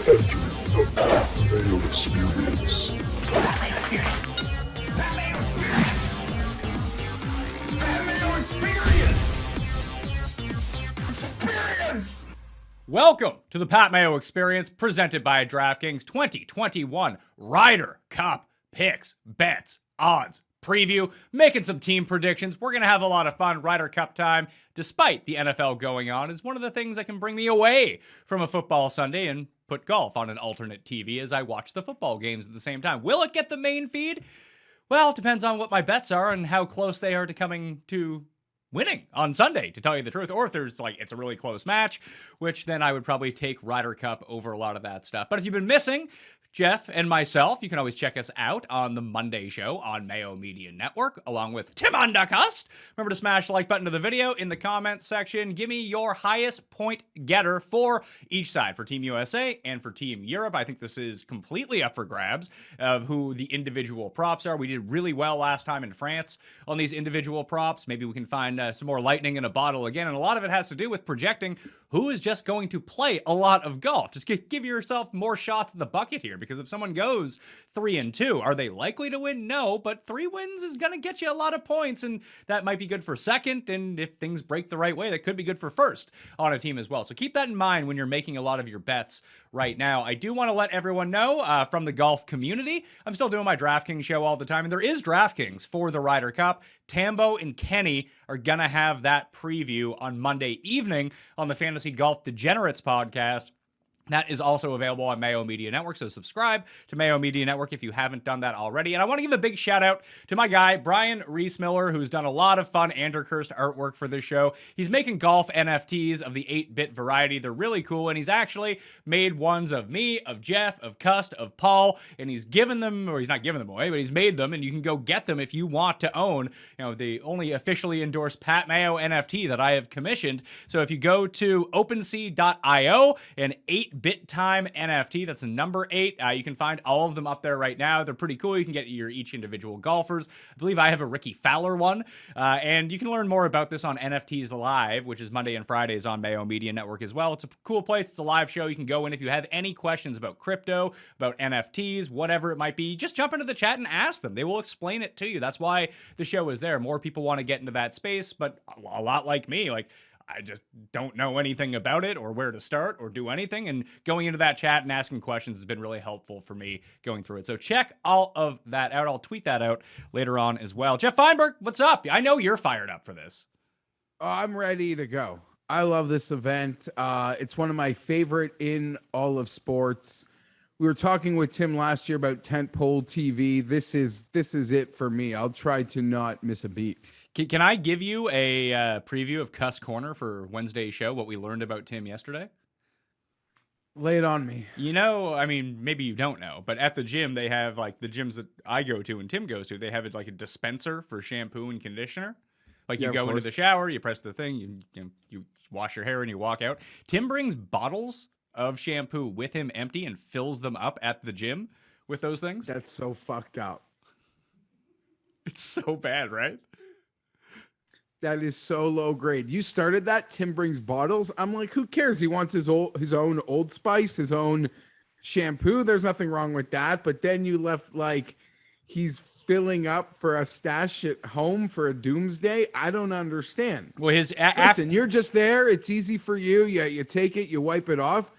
Mayo Experience. That Mayo Experience. That Mayo Experience. That Mayo Experience. Experience. Welcome to the Pat Mayo Experience, presented by DraftKings 2021 Ryder Cup Picks, Bets, Odds, Preview, making some team predictions. We're going to have a lot of fun. Ryder Cup time, despite the NFL going on, is one of the things that can bring me away from a football Sunday and put golf on an alternate TV as I watch the football games at the same time. Will it get the main feed? Well, it depends on what my bets are and how close they are to coming to winning on Sunday, to tell you the truth. Or if there's it's a really close match, which then I would probably take Ryder Cup over a lot of that stuff. But if you've been missing Jeff and myself, you can always check us out on the Monday show on Mayo Media Network, along with Tim Undercust. Remember to smash the like button to the video in the comments section. Give me your highest point getter for each side, for Team USA and for Team Europe. I think this is completely up for grabs of who the individual props are. We did really well last time in France on these individual props. Maybe we can find some more lightning in a bottle again. And a lot of it has to do with projecting who is just going to play a lot of golf. Just give yourself more shots in the bucket here, because if someone goes 3-2, are they likely to win? No, but 3 wins is going to get you a lot of points, and that might be good for second, and if things break the right way, that could be good for first on a team as well. So keep that in mind when you're making a lot of your bets right now. I do want to let everyone know from the golf community, I'm still doing my DraftKings show all the time, and there is DraftKings for the Ryder Cup. Tambo and Kenny are going to have that preview on Monday evening on the Fantasy Golf Degenerates podcast. That is also available on Mayo Media Network, so subscribe to Mayo Media Network if you haven't done that already. And I want to give a big shout out to my guy, Brian Reese-Miller, who's done a lot of fun Andercurst artwork for this show. He's making golf NFTs of the 8-bit variety. They're really cool, and he's actually made ones of me, of Jeff, of Cust, of Paul, and he's given them, or he's not giving them away, but he's made them, and you can go get them if you want to own, the only officially endorsed Pat Mayo NFT that I have commissioned. So if you go to OpenSea.io and 8-bit time NFT, that's the number 8. You can find all of them up there right now. They're pretty cool. You can get each individual golfers. I believe I have a Ricky Fowler one. And you can learn more about this on NFTs Live, which is Monday and Fridays on Mayo Media Network as well. It's a cool place. It's a live show. You can go in if you have any questions about crypto, about NFTs, whatever it might be. Just jump into the chat and ask them. They will explain it to you. That's why the show is there. More people want to get into that space, but a lot like me, I just don't know anything about it or where to start or do anything. And going into that chat and asking questions has been really helpful for me going through it. So check all of that out. I'll tweet that out later on as well. Geoff Fienberg, what's up? I know you're fired up for this. Oh, I'm ready to go. I love this event. It's one of my favorite in all of sports. We were talking with Tim last year about tentpole TV. This is it for me. I'll try to not miss a beat. Can I give you a preview of Cuss Corner for Wednesday's show, what we learned about Tim yesterday? Lay it on me. Maybe you don't know, but at the gym, they have the gyms that I go to and Tim goes to, they have a dispenser for shampoo and conditioner. You go into the shower, you press the thing, you wash your hair and you walk out. Tim brings bottles of shampoo with him empty and fills them up at the gym with those things. That's so fucked up. It's so bad, right? That is so low grade. You started that. Tim brings bottles. I'm like, who cares? He wants his own Old Spice, his own shampoo. There's nothing wrong with that. But then you left he's filling up for a stash at home for a doomsday. I don't understand. Well, listen, you're just there. It's easy for you. Yeah, you take it, you wipe it off.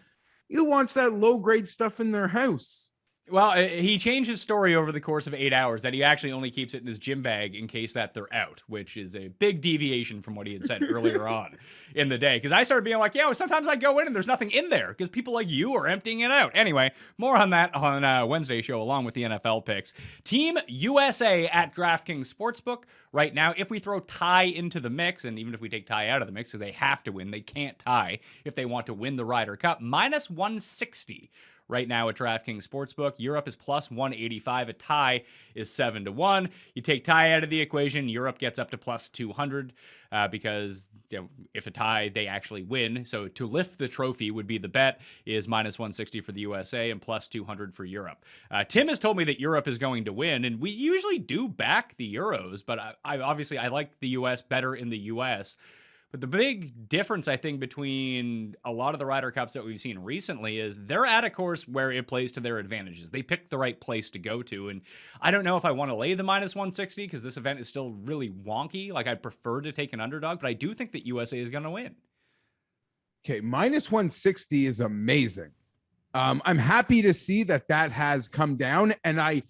Who wants that low grade stuff in their house? Well, he changed his story over the course of 8 hours that he actually only keeps it in his gym bag in case that they're out, which is a big deviation from what he had said earlier on in the day. Because I started being like, sometimes I go in and there's nothing in there because people like you are emptying it out. Anyway, more on that on Wednesday's show along with the NFL picks. Team USA at DraftKings Sportsbook right now. If we throw tie into the mix, and even if we take tie out of the mix, because they have to win, they can't tie if they want to win the Ryder Cup, minus 160 right now at DraftKings Sportsbook. Europe is plus 185. A tie is 7-1. You take tie out of the equation, Europe gets up to plus 200 because if a tie, they actually win. So to lift the trophy would be the bet is minus 160 for the USA and plus 200 for Europe. Tim has told me that Europe is going to win, and we usually do back the Euros, but I like the US better in the US. But the big difference, I think, between a lot of the Ryder Cups that we've seen recently is they're at a course where it plays to their advantages. They picked the right place to go to. And I don't know if I want to lay the minus 160 because this event is still really wonky. Like, I'd prefer to take an underdog, but I do think that USA is going to win. Okay, minus 160 is amazing. I'm happy to see that has come down. And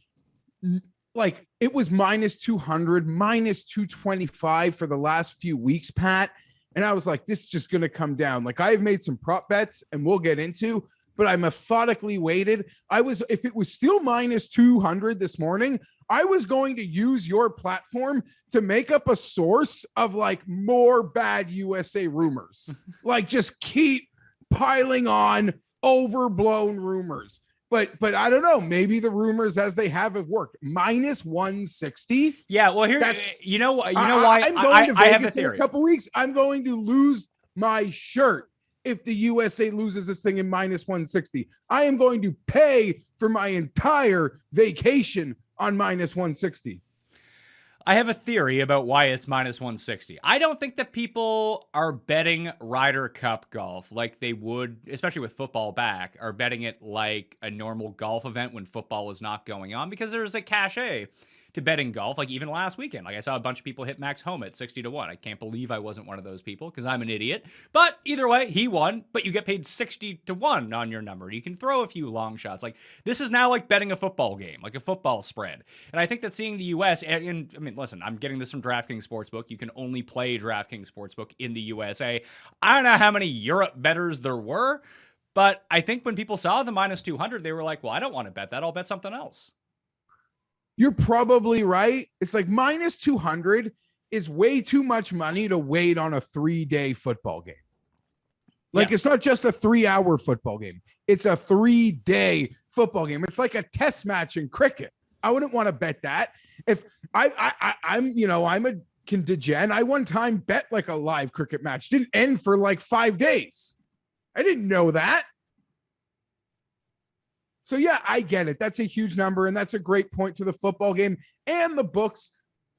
it was minus 200, minus 225 for the last few weeks, Pat. And I was like, this is just going to come down. Like, I've made some prop bets and we'll get into, but I methodically waited. If it was still minus 200 this morning, I was going to use your platform to make up a source of like more bad USA rumors. Like, just keep piling on overblown rumors. But I don't know. Maybe the rumors as they have worked. Minus 160. Yeah, well, here, you know why I'm going to Vegas I have a theory. In a couple weeks. I'm going to lose my shirt if the USA loses this thing in minus 160. I am going to pay for my entire vacation on minus 160. I have a theory about why it's minus 160. I don't think that people are betting Ryder Cup golf like they would, especially with football back, are betting it like a normal golf event when football is not going on, because there's a cachet to betting golf. Like, even last weekend, like, I saw a bunch of people hit Max Homa at 60-1. I can't believe I wasn't one of those people because I'm an idiot. But either way, he won, but you get paid 60-1 on your number. You can throw a few long shots. Like, this is now like betting a football game, like a football spread. And I think that seeing the US, and I mean, listen, I'm getting this from DraftKings Sportsbook. You can only play DraftKings Sportsbook in the USA. I don't know how many Europe bettors there were, but I think when people saw the minus 200, they were like, well, I don't want to bet that. I'll bet something else. You're probably right. It's like minus 200 is way too much money to wait on a 3-day football game. Like, It's not just a 3-hour football game. It's a 3-day football game. It's like a test match in cricket. I wouldn't want to bet that. If I'm a degen. I one time bet like a live cricket match. Didn't end for like 5 days. I didn't know that. So, yeah, I get it. That's a huge number, and that's a great point to the football game. And the books,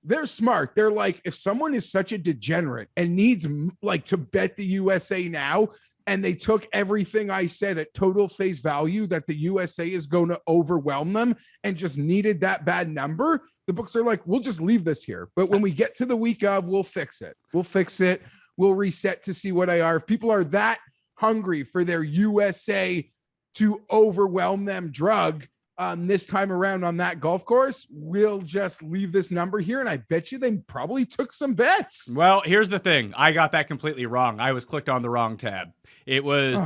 they're smart. They're like, if someone is such a degenerate and needs like to bet the USA now, and they took everything I said at total face value that the USA is going to overwhelm them and just needed that bad number, the books are like, we'll just leave this here. But when we get to the week of, we'll fix it. We'll reset to see what If people are that hungry for their USA to overwhelm them drug this time around on that golf course, we'll just leave this number here. And I bet you they probably took some bets. Well, here's the thing. I got that completely wrong. I was clicked on the wrong tab. It was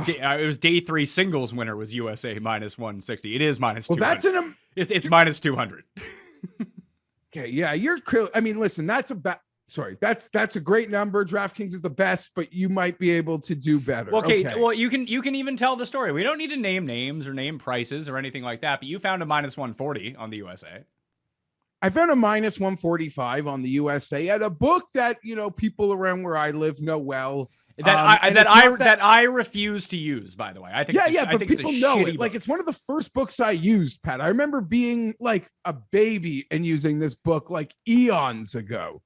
day 3 singles winner was USA minus 160. It is minus 200. Well, it's minus 200. Okay. Yeah. Listen, that's a great number. DraftKings is the best, but you might be able to do better. Okay. Well, you can even tell the story. We don't need to name names or name prices or anything like that, but you found a minus 140 on the USA. I found a minus 145 on the USA at a book that, people around where I live know well. That I refuse to use, by the way. I think but people know it. Like, it's one of the first books I used, Pat. I remember being like a baby and using this book like eons ago.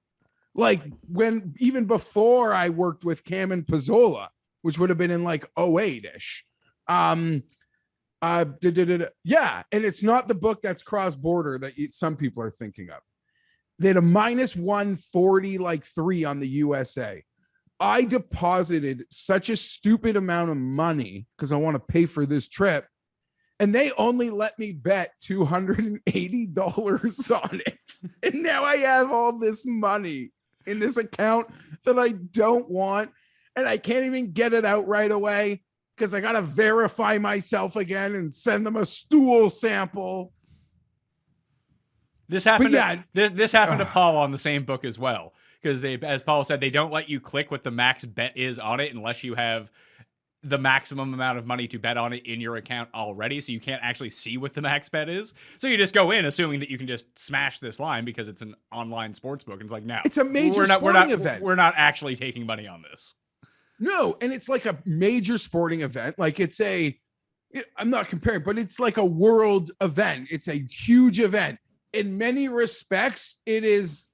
Like, when even before I worked with Cam and Pizzola, which would have been in like 08-ish. And it's not the book that's cross-border that some people are thinking of. They had a minus 140 like 3 on the USA. I deposited such a stupid amount of money because I want to pay for this trip, and they only let me bet $280 on it. And now I have all this money in this account that I don't want, and I can't even get it out right away because I got to verify myself again and send them a stool sample. This happened to Paul on the same book as well, because as Paul said, they don't let you click what the max bet is on it unless you have the maximum amount of money to bet on it in your account already, so you can't actually see what the max bet is. So you just go in assuming that you can just smash this line because it's an online sports book, and it's like, no, it's a major sporting event. We're not actually taking money on this. No, and it's like a major sporting event. Like, I'm not comparing, but it's like a world event. It's a huge event. In many respects, it is,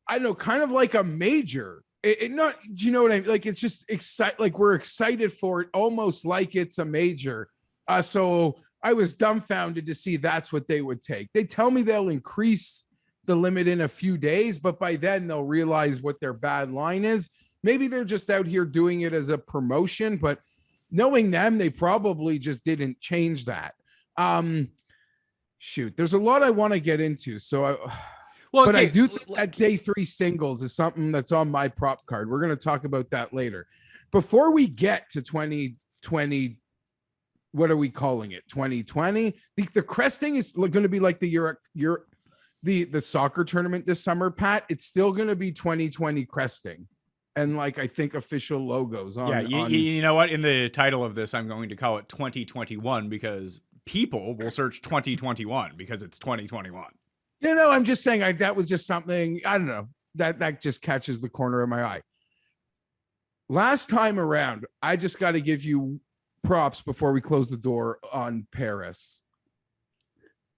I don't know, kind of like a major Not, do you know what I mean? Like, it's just like we're excited for it, almost like it's a major. So I was dumbfounded to see that's what they would take. They tell me they'll increase the limit in a few days, but by then they'll realize what their bad line is. Maybe they're just out here doing it as a promotion, but knowing them, they probably just didn't change that. Shoot, there's a lot I want to get into. So but I do think that day 3 singles is something that's on my prop card. We're going to talk about that later. Before we get to 2020, what are we calling it? 2020? The cresting is going to be like the soccer tournament this summer, Pat. It's still going to be 2020 cresting. And like, I think official logos on. Yeah, you know what? In the title of this, I'm going to call it 2021 because people will search 2021 because it's 2021. You know, I'm just saying that was just something, I don't know, that just catches the corner of my eye. Last time around, I just got to give you props before we close the door on Paris.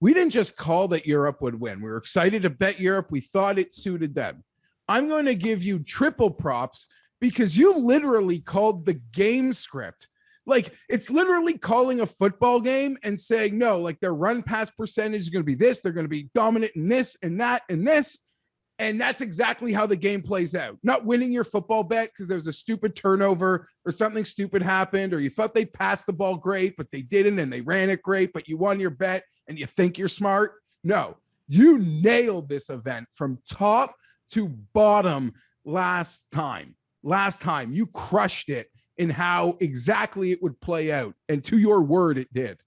We didn't just call that Europe would win. We were excited to bet Europe. We thought it suited them. I'm going to give you triple props because you literally called the game script. Like, it's literally calling a football game and saying, no, like their run pass percentage is going to be this. They're going to be dominant in this and that and this. And that's exactly how the game plays out. Not winning your football bet because there's a stupid turnover or something stupid happened, or you thought they passed the ball great, but they didn't, and they ran it great, but you won your bet and you think you're smart. No, you nailed this event from top to bottom last time. You crushed it in how exactly it would play out. And to your word, it did.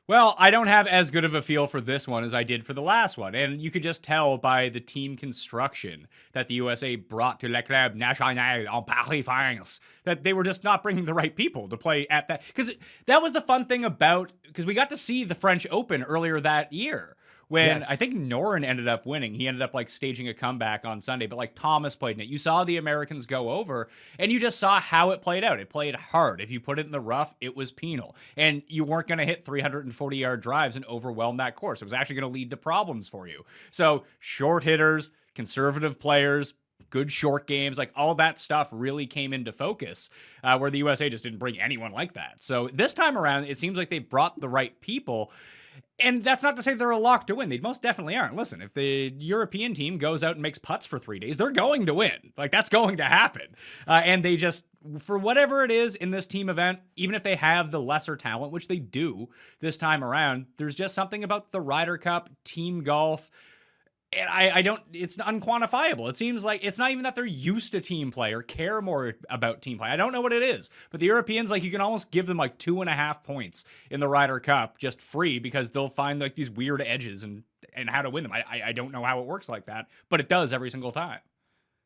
Well, I don't have as good of a feel for this one as I did for the last one. And you could just tell by the team construction that the USA brought to Le Club National en Paris that they were just not bringing the right people to play at that. Because that was the fun thing about, because we got to see the French Open earlier that year. When I think Noren ended up winning. He ended up like staging a comeback on Sunday, but like Thomas played in it. You saw the Americans go over and you just saw how it played out. It played hard. If you put it in the rough, it was penal. And you weren't going to hit 340-yard drives and overwhelm that course. It was actually going to lead to problems for you. So short hitters, conservative players, good short games, like all that stuff really came into focus where the USA just didn't bring anyone like that. So this time around, it seems like they brought the right people. And that's not to say they're a lock to win. They most definitely aren't. Listen, if the European team goes out and makes putts for 3 days, they're going to win. Like, that's going to happen. And they just, for whatever it is in this team event, even if they have the lesser talent, which they do this time around, there's just something about the Ryder Cup, team golf, and I don't, it's unquantifiable. It seems like it's not even that they're used to team play or care more about team play. I don't know what it is, but the Europeans, like, you can almost give them like 2.5 points in the Ryder Cup just free because they'll find like these weird edges and how to win them. I don't know how it works like that, but it does every single time.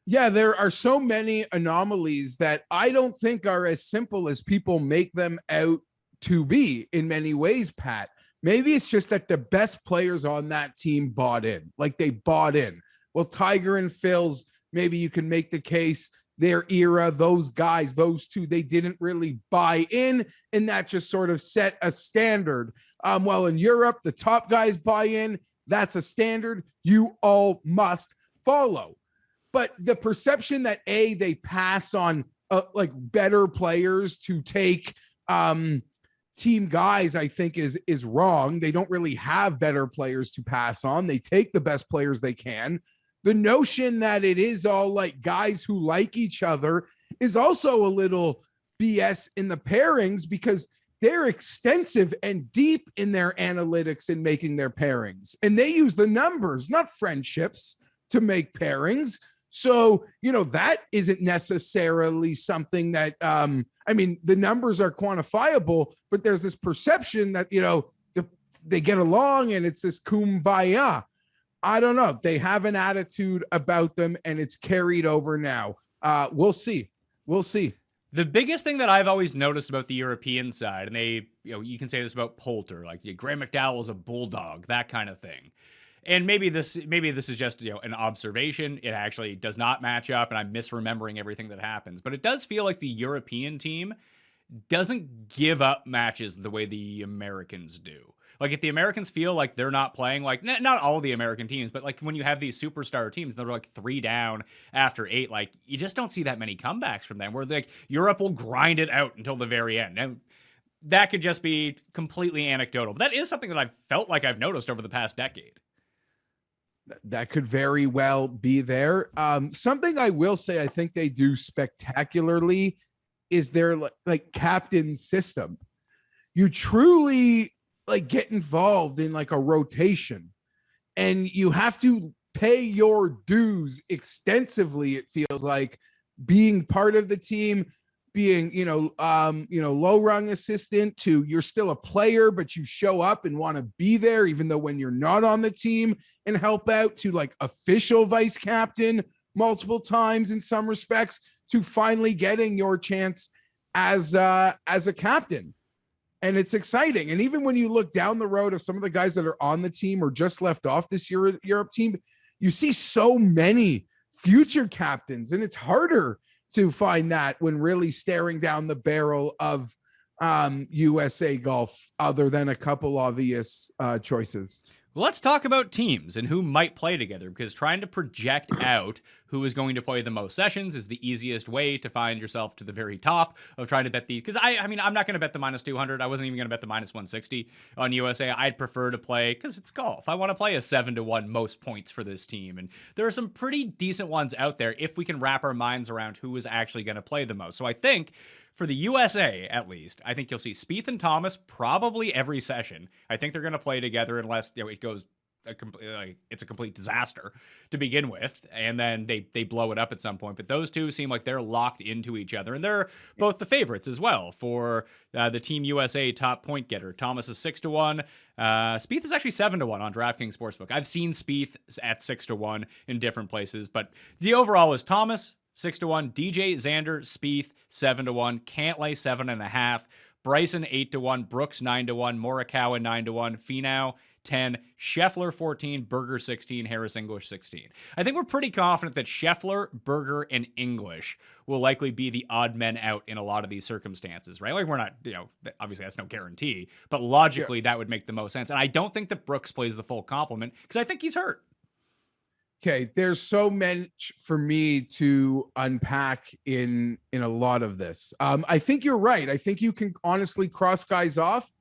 Yeah, there are so many anomalies that I don't think are as simple as people make them out to be in many ways, Pat. Maybe it's just that the best players on that team bought in, like they bought in. Well, Tiger and Phil's, maybe you can make the case, their era, those guys, those two, they didn't really buy in, and that just sort of set a standard. Well, in Europe, the top guys buy in. That's a standard you all must follow. But the perception that they pass on like better players to take team guys, I think is wrong. They don't really have better players to pass on. They take the best players they can. The notion that it is all like guys who like each other is also a little BS in the pairings because they're extensive and deep in their analytics in making their pairings. And they use the numbers, not friendships, to make pairings. So, you know, that isn't necessarily something that, I mean, the numbers are quantifiable, but there's this perception that, you know, they get along and it's this kumbaya. I don't know. They have an attitude about them and it's carried over now. We'll see. We'll see. The biggest thing that I've always noticed about the European side, and they, you know, you can say this about Poulter, like Graham McDowell's a bulldog, that kind of thing. And maybe this is just, you know, an observation. It actually does not match up, and I'm misremembering everything that happens. But it does feel like the European team doesn't give up matches the way the Americans do. Like, if the Americans feel like they're not playing, like, not all the American teams, but like when you have these superstar teams, they're like 3 down after 8, like, you just don't see that many comebacks from them, where like Europe will grind it out until the very end. Now, that could just be completely anecdotal, but that is something that I've felt like I've noticed over the past decade. That could very well be there. Something I will say I think they do spectacularly is their like captain system. You truly like get involved in like a rotation, and you have to pay your dues extensively. It feels like being part of the team, being, low rung assistant to you're still a player, but you show up and want to be there, even though when you're not on the team, and help out, to like official vice captain multiple times in some respects, to finally getting your chance as a captain. And it's exciting. And even when you look down the road of some of the guys that are on the team or just left off this Europe team, you see so many future captains, and it's harder to find that when really staring down the barrel of USA Golf, other than a couple obvious choices. Let's talk about teams and who might play together, because trying to project out who is going to play the most sessions is the easiest way to find yourself to the very top of trying to bet the, because I mean, I'm not going to bet the minus 200. I wasn't even going to bet the minus 160 on USA. I'd prefer to play, because it's golf, I want to play a 7-1 most points for this team. And there are some pretty decent ones out there if we can wrap our minds around who is actually going to play the most. So I think for the USA, at least, I think you'll see Spieth and Thomas probably every session. I think they're going to play together unless it goes it's a complete disaster to begin with, and then they blow it up at some point. But those two seem like they're locked into each other, and they're both the favorites as well for the Team USA top point getter. Thomas is 6-1. Spieth is actually 7-1 on DraftKings Sportsbook. I've seen Spieth at 6-1 in different places, but the overall is Thomas 6-1, DJ, Xander, Spieth 7-1, Cantlay 7.5, Bryson 8-1, Brooks 9-1, Morikawa 9-1, Finau 10, Scheffler 14, Berger 16, Harris English 16. I think we're pretty confident that Scheffler, Berger, and English will likely be the odd men out in a lot of these circumstances, right? Like, we're not, obviously that's no guarantee, but logically that would make the most sense. And I don't think that Brooks plays the full complement, because I think he's hurt. Okay, there's so much for me to unpack in a lot of this. I think you're right. I think you can honestly cross guys off.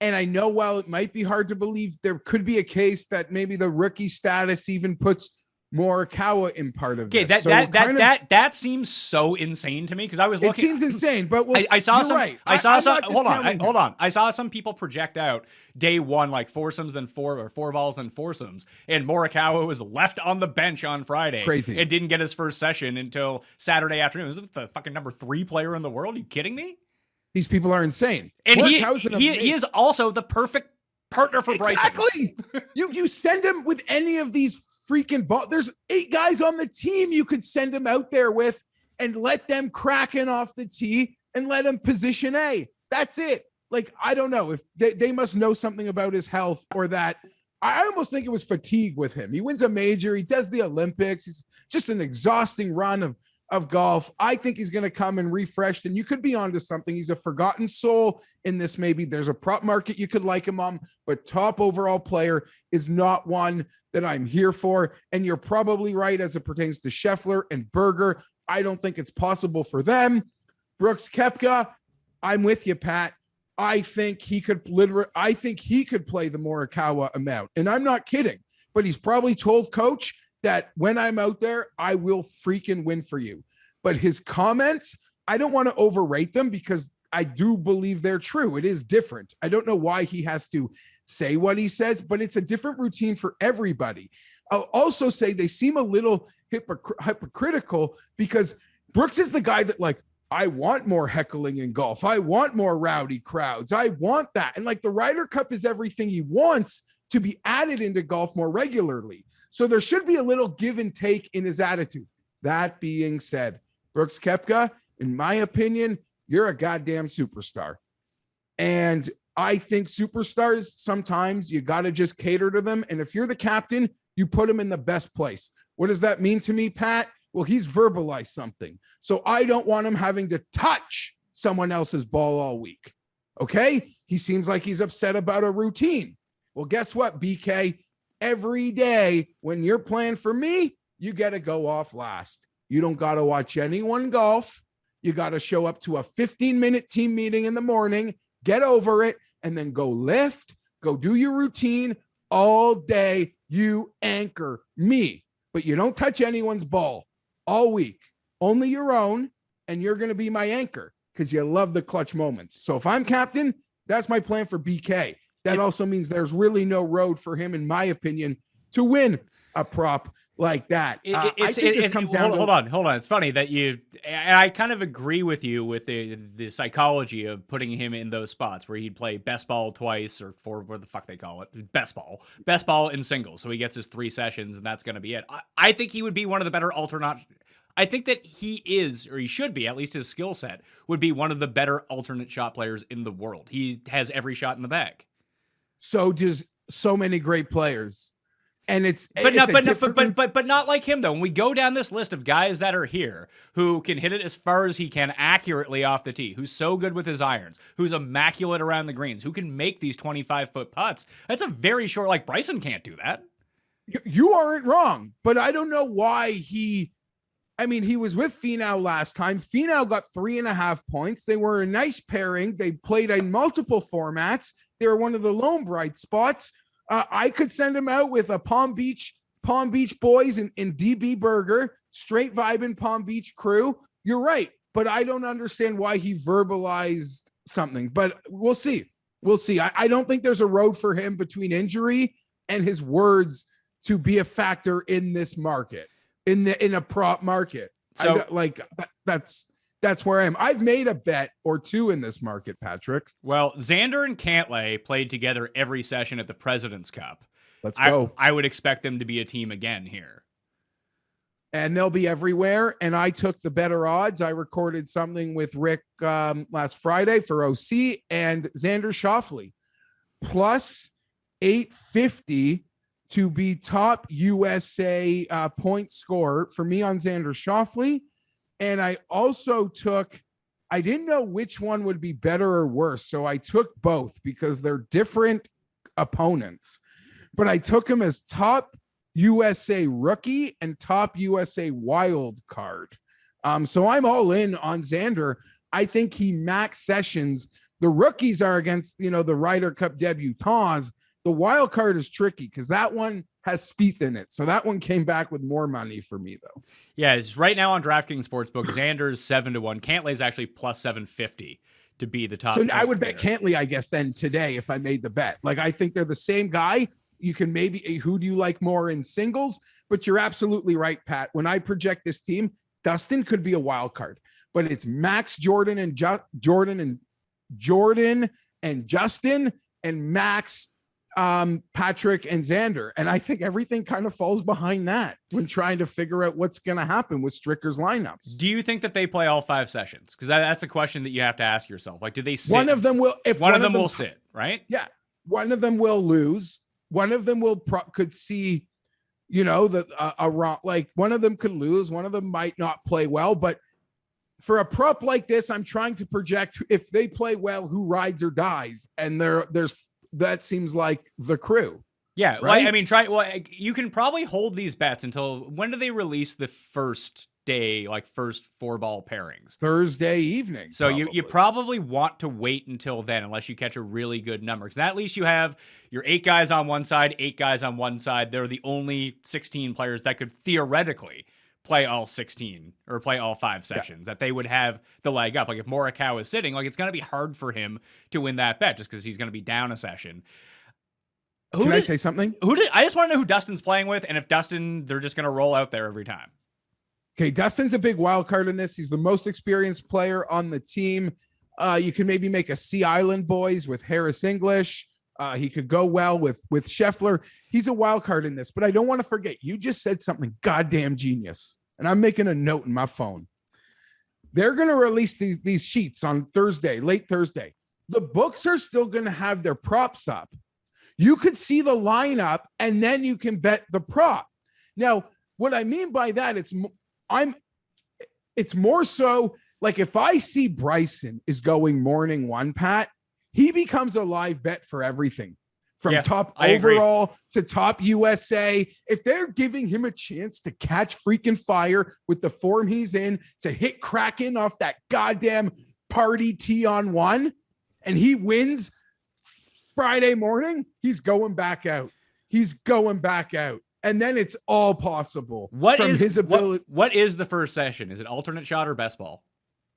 And I know, while it might be hard to believe, there could be a case that maybe the rookie status even puts Morikawa in part of this. That seems so insane to me, because I was looking. It seems insane, but I saw some. Right. I saw some. Hold on. I saw some people project out day one like foursomes, then four balls, then foursomes, and Morikawa was left on the bench on Friday. Crazy. And didn't get his first session until Saturday afternoon. Is it the fucking number 3 player in the world? Are you kidding me? These people are insane. And he is also the perfect partner for Bryson. Exactly. You send him with any of these freaking ball. There's 8 guys on the team you could send him out there with and let them crack in off the tee and let him position A. That's it. Like, I don't know if they must know something about his health, or that. I almost think it was fatigue with him. He wins a major. He does the Olympics. He's just an exhausting run of golf. I think he's going to come and refreshed, and you could be onto something. He's a forgotten soul in this. Maybe there's a prop market you could like him on, but top overall player is not one that I'm here for. And you're probably right as it pertains to Scheffler and Berger. I don't think it's possible for them. Brooks Koepka, I'm with you, Pat. I think he could play the Morikawa amount. And I'm not kidding, but he's probably told coach that when I'm out there, I will freaking win for you. But his comments, I don't want to overrate them, because I do believe they're true. It is different. I don't know why he has to say what he says, but it's a different routine for everybody. I'll also say they seem a little hypocritical, because Brooks is the guy that, like, I want more heckling in golf. I want more rowdy crowds. I want that. And like, the Ryder Cup is everything he wants to be added into golf more regularly. So there should be a little give and take in his attitude. That being said, Brooks Koepka, in my opinion, you're a goddamn superstar. And I think superstars, sometimes you got to just cater to them. And if you're the captain, you put him in the best place. What does that mean to me, Pat? Well, he's verbalized something. So I don't want him having to touch someone else's ball all week. Okay. He seems like he's upset about a routine. Well, guess what, BK? Every day when you're playing for me, you got to go off last. You don't got to watch anyone golf. You got to show up to a 15-minute team meeting in the morning, get over it, and then go lift, go do your routine all day. You anchor me, but you don't touch anyone's ball all week, only your own, and you're going to be my anchor because you love the clutch moments. So if I'm captain, that's my plan for BK. That also means there's really no road for him, in my opinion, to win a prop like that. Hold on. It's funny that I kind of agree with you with the psychology of putting him in those spots where he'd play best ball twice or four, what the fuck they call it, best ball in singles. So he gets his 3 sessions and that's going to be it. I think he would be one of the better alternate. I think that he is, or he should be, at least his skill set would be one of the better alternate shot players in the world. He has every shot in the bag. So does so many great players. And but not like him though. When we go down this list of guys that are here who can hit it as far as he can accurately off the tee, who's so good with his irons, who's immaculate around the greens, who can make these 25-foot putts, that's a very short. Like Bryson can't do that. You aren't wrong, but I don't know why he was with Finau last time. Finau got 3.5 points. They were a nice pairing. They played in multiple formats. They were one of the lone bright spots. I could send him out with a Palm Beach boys and DB Burger, straight vibing Palm Beach crew. You're right, but I don't understand why he verbalized something. But we'll see. I don't think there's a road for him between injury and his words to be a factor in this market, in a prop market. So that's where I am. I've made a bet or two in this market, Patrick. Well, Xander and Cantlay played together every session at the President's Cup. Let's go. I would expect them to be a team again here. And they'll be everywhere. And I took the better odds. I recorded something with Rick last Friday for OC and Xander Schauffele. Plus 850 to be top USA point scorer for me on Xander Schauffele. And I also I didn't know which one would be better or worse. So I took both because they're different opponents. But I took him as top USA rookie and top USA wild card. So I'm all in on Xander. I think he max sessions. The rookies are against, the Ryder Cup debutants. The wild card is tricky because that one has Spieth in it. So that one came back with more money for me, though. Yeah, it's right now on DraftKings Sportsbook. Xander's 7-1. Cantlay's actually plus 750 to be the top. So I would bet Cantlay, I guess, then today if I made the bet. Like, I think they're the same guy. You can maybe, who do you like more in singles? But you're absolutely right, Pat. When I project this team, Dustin could be a wild card, but it's Max, Jordan and Justin, and Max, Patrick and Xander. And I think everything kind of falls behind that when trying to figure out what's going to happen with Stricker's lineups. Do you think that they play all 5 sessions? Because that's a question that you have to ask yourself. Like, do they sit? One of them will. If one of them will sit, right? Yeah. One of them will lose. One of them could see, like one of them could lose. One of them might not play well. But for a prop like this, I'm trying to project if they play well, who rides or dies. And that seems like the crew. Yeah. Right? You can probably hold these bets until when do they release the first day, like first 4-ball pairings? Thursday evening. So you probably want to wait until then, unless you catch a really good number. Because at least you have your 8 guys on one side, 8 guys on one side. They're the only 16 players that could theoretically play all 16 or play all 5 sessions, that they would have the leg up. Like if Morikawa is sitting, like it's going to be hard for him to win that bet just because he's going to be down a session. Can I say something? I just want to know who Dustin's playing with, and if Dustin, they're just going to roll out there every time. Okay, Dustin's a big wild card in this. He's the most experienced player on the team. You can maybe make a Sea Island boys with Harris English. He could go well with Scheffler. He's a wild card in this, but I don't want to forget, you just said something goddamn genius, and I'm making a note in my phone. They're going to release these sheets on Thursday, late Thursday. The books are still going to have their props up. You could see the lineup, and then you can bet the prop. Now, what I mean by that, it's more so Like if I see Bryson is going morning one, Pat, he becomes a live bet for everything from top overall to top USA. If they're giving him a chance to catch freaking fire with the form he's in, to hit Kraken off that goddamn party tee on one, and he wins Friday morning, he's going back out. He's going back out. And then it's all possible. What is his ability? What is the first session? Is it alternate shot or best ball?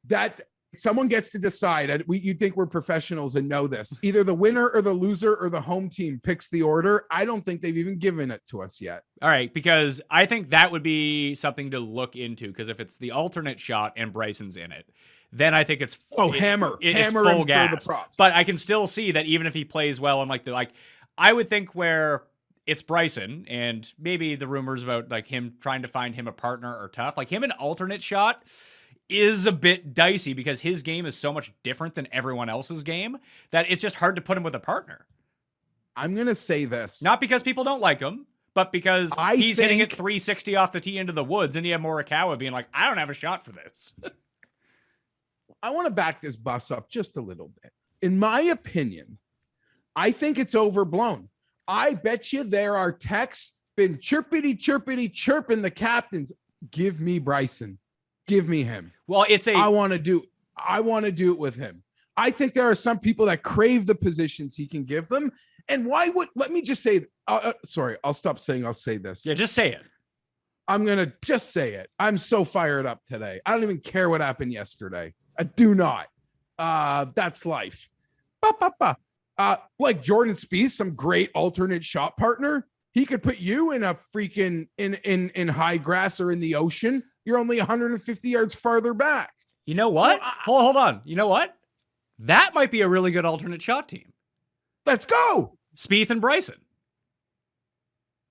That someone gets to decide. You think we're professionals and know this. Either the winner or the loser or the home team picks the order. I don't think they've even given it to us yet. All right, because I think that would be something to look into, because if it's the alternate shot and Bryson's in it, then I think it's hammer it's full gas. But I can still see that even if he plays well and I would think where it's Bryson and maybe the rumors about like him trying to find him a partner are tough. Like him an alternate shot is a bit dicey because his game is so much different than everyone else's game that it's just hard to put him with a partner. I'm going to say this. Not because people don't like him, but because he's hitting it 360 off the tee into the woods, and you have Morikawa being like, I don't have a shot for this. I want to back this bus up just a little bit. In my opinion, I think it's overblown. I bet you there are texts been chirpity chirping the captains. Give me Bryson. Give me him. Well, I want to do it with him. I think there are some people that crave the positions he can give them. And let me just say, sorry, I'll stop saying I'll say this. Yeah, just say it. I'm going to just say it. I'm so fired up today. I don't even care what happened yesterday. I do not. That's life. Like Jordan Spieth, some great alternate shot partner. He could put you in a freaking in high grass or in the ocean. You're only 150 yards farther back. You know what? So, hold on. You know what? That might be a really good alternate shot team. Let's go. Spieth and Bryson.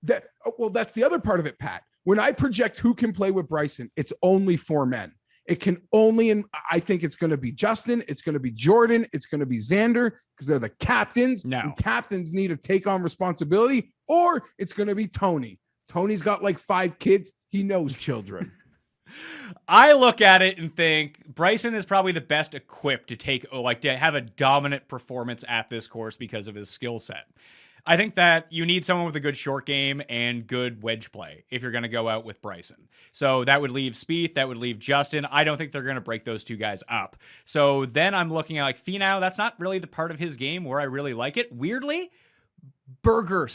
That's the other part of it, Pat. When I project who can play with Bryson, it's only 4 men. It can only, and I think it's going to be Justin, it's going to be Jordan, it's going to be Xander, because they're the captains. No. And captains need to take on responsibility, or it's going to be Tony. Tony's got like 5 kids. He knows children. I look at it and think Bryson is probably the best equipped to have a dominant performance at this course because of his skill set. I think that you need someone with a good short game and good wedge play if you're going to go out with Bryson. So that would leave Spieth, that would leave Justin. I don't think they're going to break those two guys up. So then I'm looking at like Finau. That's not really the part of his game where I really like it. Weirdly, Berger and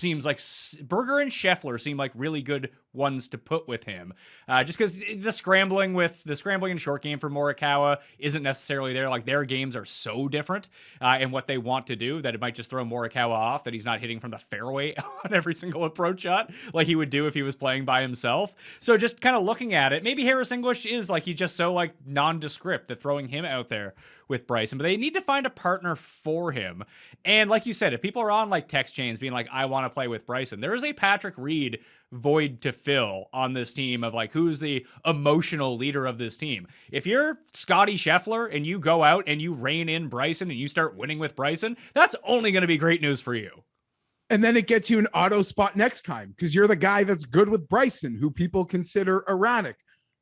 Scheffler seem like really good ones to put with him. Just because the scrambling and short game for Morikawa isn't necessarily there. Like their games are so different in what they want to do that it might just throw Morikawa off that he's not hitting from the fairway on every single approach shot like he would do if he was playing by himself. So just kind of looking at it, maybe Harris English is like he's just so like nondescript that throwing him out there with Bryson, but they need to find a partner for him. And like you said, if people are on like text chains being like, I want to play with Bryson, there is a Patrick Reed void to fill on this team of like, who's the emotional leader of this team? If you're Scotty Scheffler and you go out and you rein in Bryson and you start winning with Bryson, that's only going to be great news for you. And then it gets you an auto spot next time because you're the guy that's good with Bryson, who people consider erratic.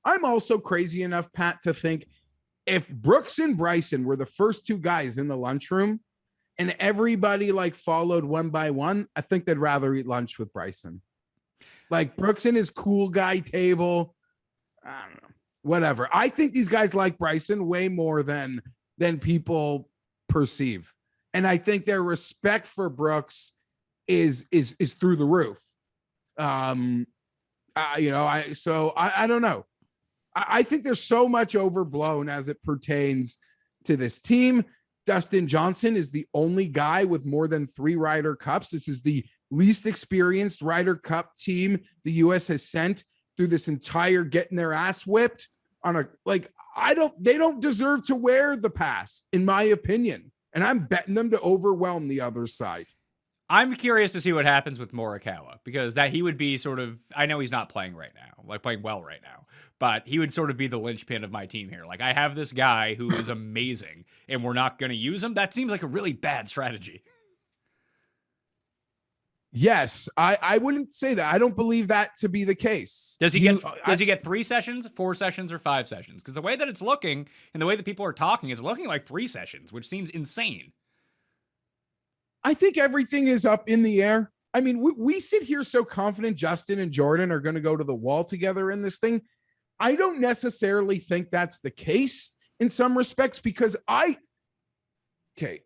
I'm also crazy enough, Pat, to think if Brooks and Bryson were the first 2 guys in the lunchroom and everybody like followed one by one, I think they'd rather eat lunch with Bryson. Like Brooks and his cool guy table. I don't know. Whatever. I think these guys like Bryson way more than people perceive. And I think their respect for Brooks is through the roof. I don't know. I think there's so much overblown as it pertains to this team. Dustin Johnson is the only guy with more than 3 Ryder Cups. This is the least experienced Ryder Cup team the U.S. has sent through this entire getting their ass whipped on they don't deserve to wear the pass, in my opinion. And I'm betting them to overwhelm the other side. I'm curious to see what happens with Morikawa because that he would be sort of, I know he's not playing right now, like playing well right now, but he would sort of be the linchpin of my team here. Like I have this guy who is amazing and we're not going to use him. That seems like a really bad strategy. Yes, I wouldn't say that. I don't believe that to be the case. Does he get 3 sessions, 4 sessions, or 5 sessions? Because the way that it's looking and the way that people are talking, it's looking like 3 sessions, which seems insane. I think everything is up in the air. I mean, we sit here so confident Justin and Jordan are going to go to the wall together in this thing. I don't necessarily think that's the case in some respects because Steve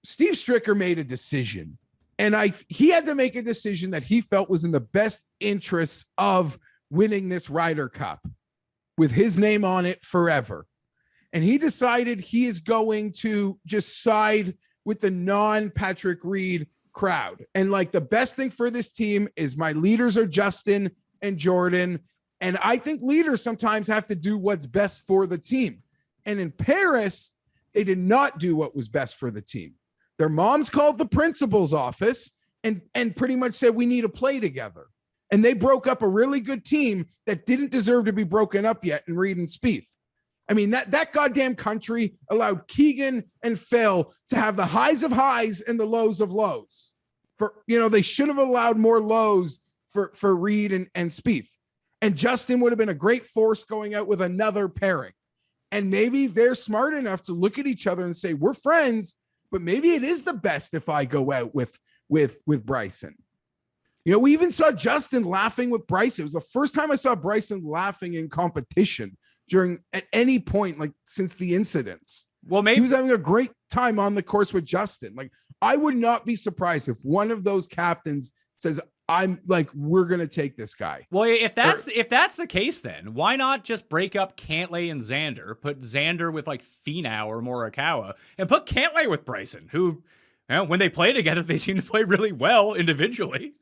Stricker made a decision. And he had to make a decision that he felt was in the best interest of winning this Ryder Cup with his name on it forever. And he decided he is going to just side with the non-Patrick Reed crowd. And like the best thing for this team is my leaders are Justin and Jordan. And I think leaders sometimes have to do what's best for the team. And in Paris, they did not do what was best for the team. Their moms called the principal's office and pretty much said, we need to play together. And they broke up a really good team that didn't deserve to be broken up yet in Reed and Spieth. I mean, that goddamn country allowed Keegan and Phil to have the highs of highs and the lows of lows. They should have allowed more lows for Reed and Spieth. And Justin would have been a great force going out with another pairing. And maybe they're smart enough to look at each other and say, we're friends, but maybe it is the best if I go out with Bryson. We even saw Justin laughing with Bryson. It was the first time I saw Bryson laughing in competition at any point, like since the incidents. Well, maybe he was having a great time on the course with Justin. Like, I would not be surprised if one of those captains says, we're going to take this guy. Well, if that's the case, then why not just break up Cantlay and Xander, put Xander with like Finau or Morikawa, and put Cantlay with Bryson, who, when they play together, they seem to play really well individually.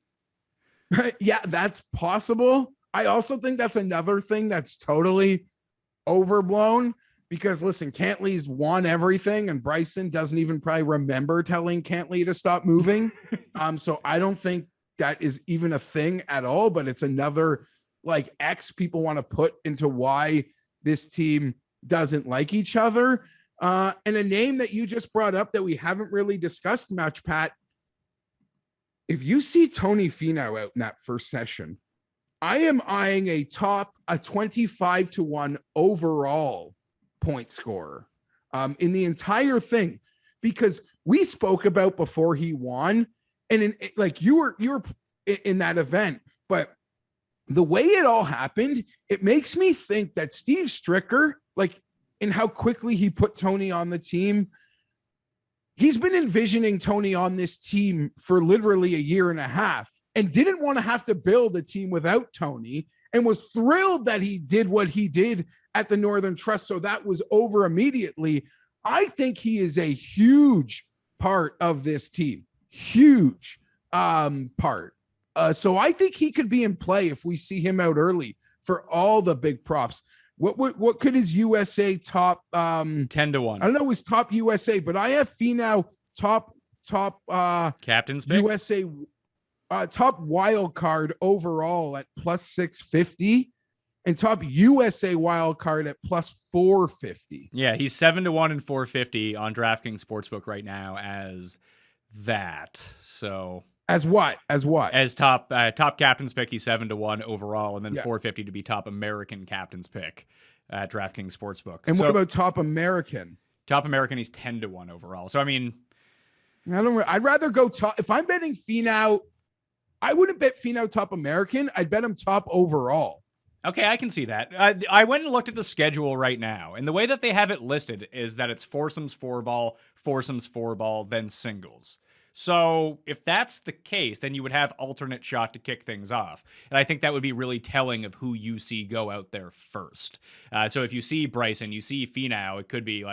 Yeah, that's possible. I also think that's another thing that's totally overblown because listen, Cantlay's won everything and Bryson doesn't even probably remember telling Cantlay to stop moving. So I don't think that is even a thing at all, but it's another like X people want to put into why this team doesn't like each other. And a name that you just brought up that we haven't really discussed much, Pat. If you see Tony Finau out in that first session, I am eyeing a 25-1 overall point scorer in the entire thing, because we spoke about before he won. And you were in that event, but the way it all happened, it makes me think that Steve Stricker, in how quickly he put Tony on the team, he's been envisioning Tony on this team for literally a year and a half and didn't want to have to build a team without Tony and was thrilled that he did what he did at the Northern Trust. So that was over immediately. I think he is a huge part of this team. Huge part. So I think he could be in play if we see him out early for all the big props. What could his USA top 10-1? I don't know his top USA, but I have Finau top captain's pick? USA top wild card overall at plus 650 and top USA wild card at plus 450. Yeah, he's 7-1 and 450 on DraftKings Sportsbook right now as that. So as what? As top captain's pick, he's 7-1 overall, and then 450 to be top American captain's pick at DraftKings Sportsbook. And what about top American? Top American, he's 10-1 overall. So I mean, I'd rather go top. If I'm betting Finau, I wouldn't bet Finau top American. I'd bet him top overall. Okay, I can see that. I went and looked at the schedule right now, and the way that they have it listed is that it's foursomes 4-ball, foursomes 4-ball, then singles. So if that's the case, then you would have alternate shot to kick things off. And I think that would be really telling of who you see go out there first. So if you see Bryson, you see Finau, it could be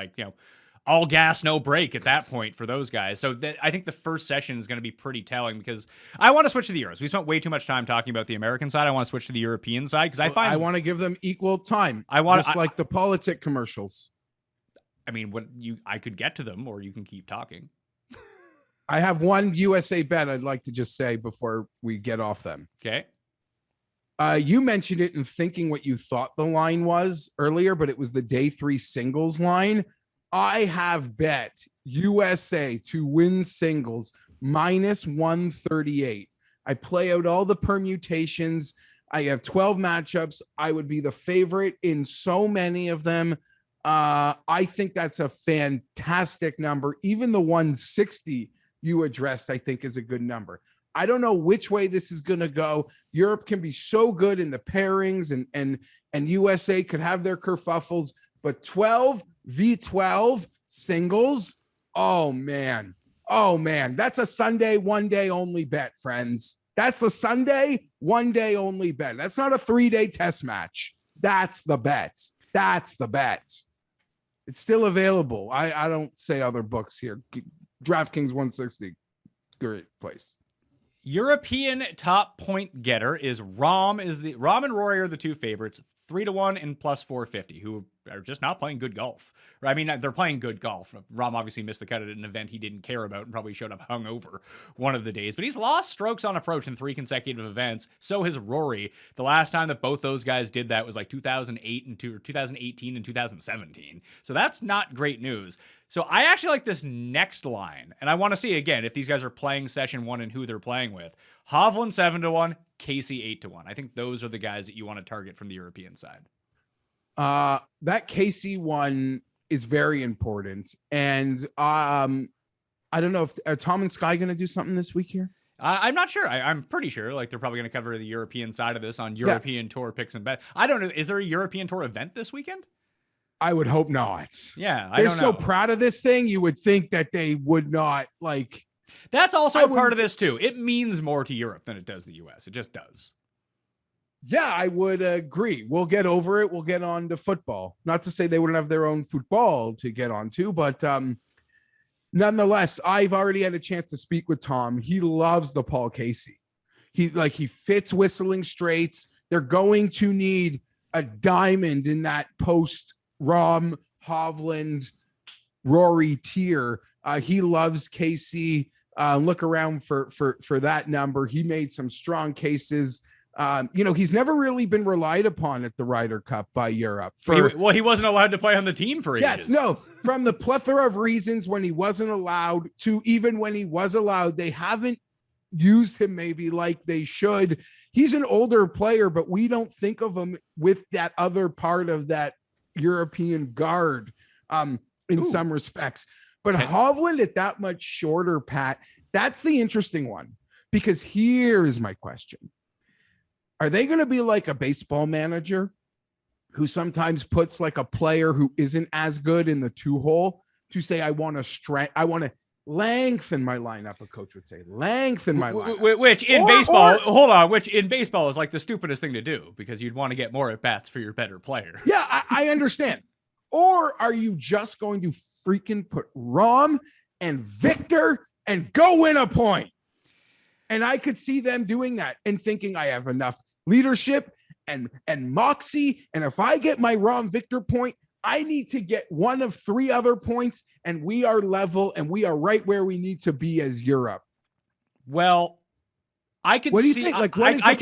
all gas, no break at that point for those guys. So I think the first session is going to be pretty telling because I want to switch to the Euros. We spent way too much time talking about the American side. I want to switch to the European side because I want to give them equal time. Like the politic commercials. I mean, I could get to them or you can keep talking. I have one USA bet I'd like to just say before we get off them. Okay. You mentioned it in thinking what you thought the line was earlier, but it was the day 3 singles line. I have bet USA to win singles minus 138. I play out all the permutations. I have 12 matchups. I would be the favorite in so many of them. I think that's a fantastic number. Even the 160 you addressed, I think, is a good number. I don't know which way this is going to go. Europe can be so good in the pairings, and USA could have their kerfuffles, but 12 v12 singles. Oh man. That's a Sunday, 1 day only bet, friends. That's a Sunday, 1 day only bet. That's not a 3-day test match. That's the bet. It's still available. I don't say other books here. DraftKings 160. Great place. European top point getter is Rom. Rom and Rory are the two favorites, 3-1 and plus 450, who are just not playing good golf. I mean, they're playing good golf. Rom obviously missed the cut at an event he didn't care about and probably showed up hungover one of the days, but he's lost strokes on approach in 3 consecutive events. So has Rory. The last time that both those guys did that was like 2018 and 2017. So that's not great news. So I actually like this next line, and I want to see again if these guys are playing session 1 and who they're playing with. Hovland 7-1, Casey 8-1. I think those are the guys that you want to target from the European side. That Casey one is very important, and I don't know if are Tom and Sky going to do something this week here. I'm not sure. I'm pretty sure. Like they're probably going to cover the European side of this on European Tour picks and bet. I don't know. Is there a European Tour event this weekend? I would hope not. Yeah, they're so proud of this thing. You would think that they would not like. That's also a part of this too. It means more to Europe than it does the U.S. It just does. Yeah, I would agree. We'll get over it. We'll get on to football. Not to say they wouldn't have their own football to get on to, but nonetheless, I've already had a chance to speak with Tom. He loves the Paul Casey. He fits Whistling Straits. They're going to need a diamond in that post Rom, Hovland, Rory tier. He loves Casey. Look around for that number. He made some strong cases. He's never really been relied upon at the Ryder Cup by Europe. He wasn't allowed to play on the team for ages. Yes, no. From the plethora of reasons when he wasn't allowed to even when he was allowed, they haven't used him maybe like they should. He's an older player, but we don't think of him with that other part of that European guard in some respects. But Hovland at that much shorter, Pat, that's the interesting one. Because here's my question. Are they going to be like a baseball manager who sometimes puts like a player who isn't as good in the 2-hole to say, I want to lengthen my lineup, a coach would say, lengthen my lineup. Which in baseball is like the stupidest thing to do because you'd want to get more at bats for your better player. Yeah, I understand. Or are you just going to freaking put Rom and Victor and go win a point? And I could see them doing that and thinking I have enough leadership and moxie. And if I get my Rom Victor point, I need to get one of 3 other points and we are level and we are right where we need to be as Europe. Well, I could what do you see. Think? Like, I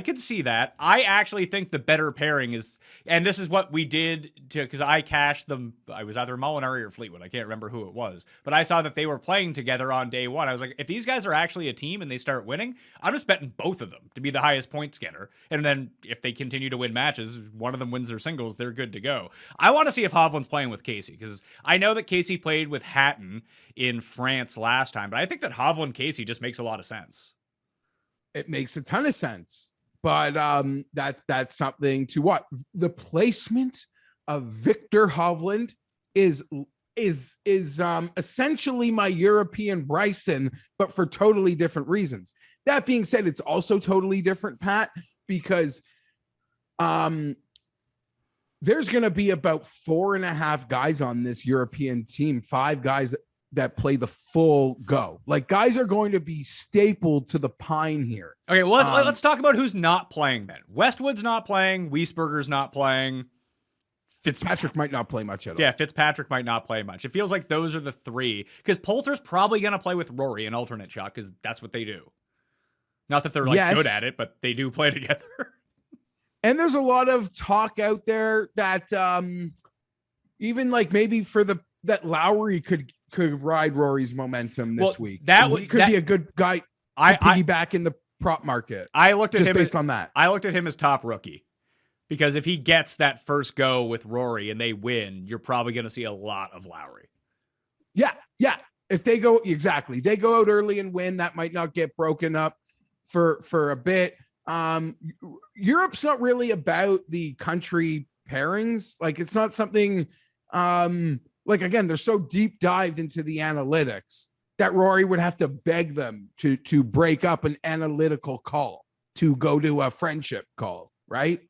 could see that. I actually think the better pairing is, and this is what we did because I cashed them. I was either Molinari or Fleetwood. I can't remember who it was, but I saw that they were playing together on day 1. I was like, if these guys are actually a team and they start winning, I'm just betting both of them to be the highest points getter. And then if they continue to win matches, one of them wins their singles, they're good to go. I want to see if Hovland's playing with Casey because I know that Casey played with Hatton in France last time, but I think that Hovland Casey just makes a lot of sense. It makes a ton of sense, but that's something to what the placement of Victor Hovland is essentially my European Bryson, but for totally different reasons. That being said, it's also totally different, Pat, because there's going to be about 4.5 guys on this European team, 5 guys that play the full go. Like guys are going to be stapled to the pine here. Okay, well, let's talk about who's not playing then. Westwood's not playing. Wiesberger's not playing. Fitzpatrick might not play much at all. Yeah, Fitzpatrick might not play much. It feels like those are the 3. Because Poulter's probably going to play with Rory, an alternate shot, because that's what they do. Not that they're good at it, but they do play together. And there's a lot of talk out there that even like maybe that Lowry could could ride Rory's momentum this week. He could be a good guy to piggyback in the prop market. I looked at just him based on that. I looked at him as top rookie because if he gets that first go with Rory and they win, you're probably going to see a lot of Lowry. Yeah. If they go out early and win, that might not get broken up for a bit. Europe's not really about the country pairings. Like it's not something like, again, they're so deep dived into the analytics that Rory would have to beg them to break up an analytical call to go to a friendship call, right?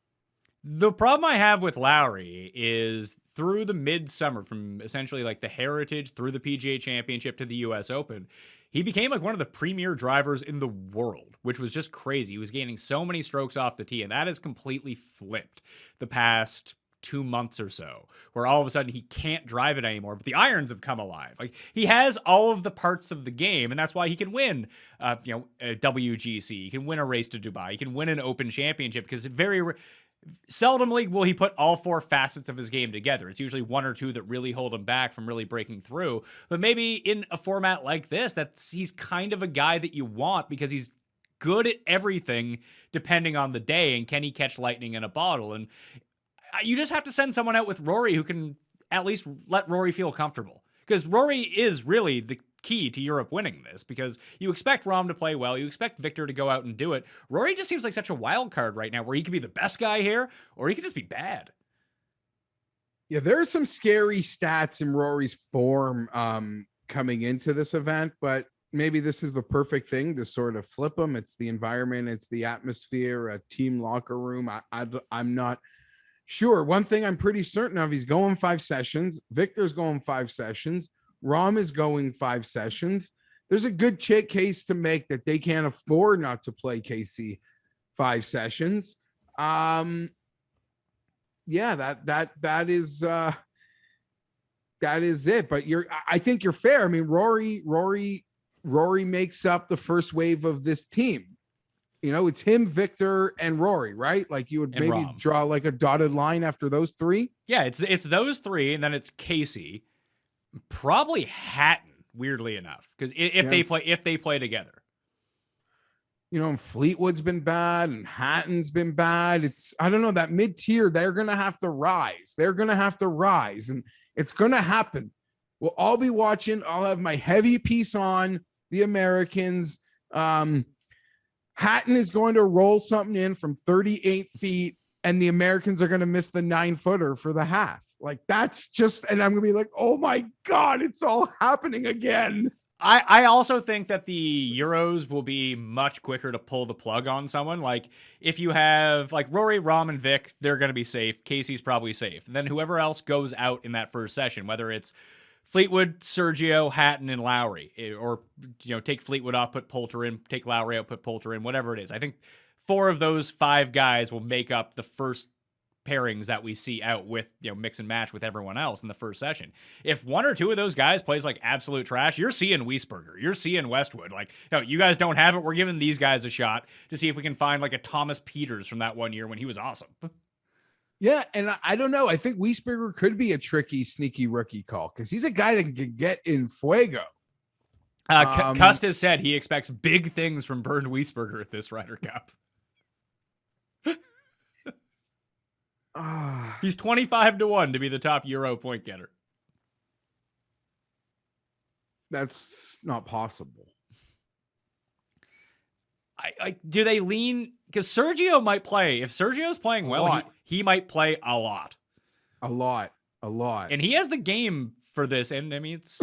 The problem I have with Lowry is through the midsummer, from essentially like the Heritage through the PGA Championship to the US Open, he became like one of the premier drivers in the world, which was just crazy. He was gaining so many strokes off the tee, and that has completely flipped the past 2 months or so, where all of a sudden he can't drive it anymore, but the irons have come alive. Like he has all of the parts of the game, and that's why he can win, a WGC. He can win a race to Dubai. He can win an Open Championship because seldomly will he put all 4 facets of his game together. It's usually 1 or 2 that really hold him back from really breaking through. But maybe in a format like this, he's kind of a guy that you want because he's good at everything depending on the day. And can he catch lightning in a bottle? And you just have to send someone out with Rory who can at least let Rory feel comfortable. Because Rory is really the key to Europe winning this, because you expect Rahm to play well, you expect Victor to go out and do it. Rory just seems like such a wild card right now where he could be the best guy here or he could just be bad. Yeah, there are some scary stats in Rory's form coming into this event, but maybe this is the perfect thing to sort of flip them. It's the environment, it's the atmosphere, a team locker room. I'm not sure. One thing I'm pretty certain of, he's going 5 sessions. Victor's going 5 sessions. Rahm is going 5 sessions. There's a good case to make that they can't afford not to play Casey 5 sessions. That is it. But I think you're fair. I mean, Rory makes up the first wave of this team. You know, it's him, Victor, and Rory, right? Like you would maybe Rahm. Draw like a dotted line after those 3. Yeah, it's those 3, and then it's Casey. Probably Hatton, weirdly enough, because if they play together, you know, Fleetwood's been bad and Hatton's been bad. I don't know, that mid-tier, they're gonna have to rise. And it's gonna happen. We'll all be watching. I'll have my heavy piece on the Americans. Hatton is going to roll something in from 38 feet, and the Americans are going to miss the 9-footer for the half. Like that's just, and I'm gonna be like, oh my God, it's all happening again. I also think that the Euros will be much quicker to pull the plug on someone. Like if you have like Rory, Rahm, and Vic, they're going to be safe. Casey's probably safe. And then whoever else goes out in that first session, whether it's Fleetwood, Sergio, Hatton, and Lowry, or take Fleetwood off, put Poulter in, take Lowry out, put Poulter in, whatever it is. I think 4 of those 5 guys will make up the first pairings that we see out with, mix and match with everyone else in the first session. If 1 or 2 of those guys plays like absolute trash, you're seeing Wiesberger, you're seeing Westwood. Like, no, you guys don't have it. We're giving these guys a shot to see if we can find like a Thomas Peters from that one year when he was awesome. Yeah, and I don't know. I think Wiesberger could be a tricky, sneaky rookie call because he's a guy that can get in fuego. Cust has said he expects big things from Bernd Wiesberger at this Ryder Cup. He's 25-1 to be the top Euro point getter. That's not possible. Do they lean? Because Sergio might play. If Sergio's playing well, he might play a lot. A lot. And he has the game for this. And I mean, it's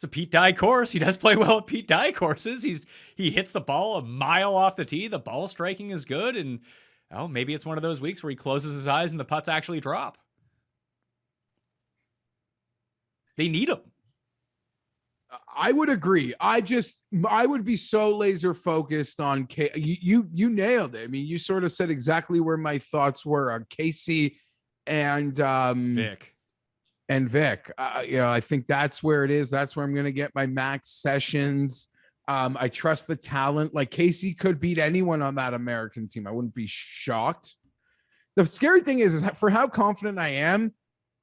a Pete Dye course. He does play well at Pete Dye courses. He hits the ball a mile off the tee. The ball striking is good. And maybe it's one of those weeks where he closes his eyes and the putts actually drop. They need him. I would agree. I would be so laser focused on you nailed it. I mean, you sort of said exactly where my thoughts were on Casey and Vic. I think that's where it is. That's where I'm going to get my max sessions. I trust the talent. Like Casey could beat anyone on that American team. I wouldn't be shocked. The scary thing is for how confident I am,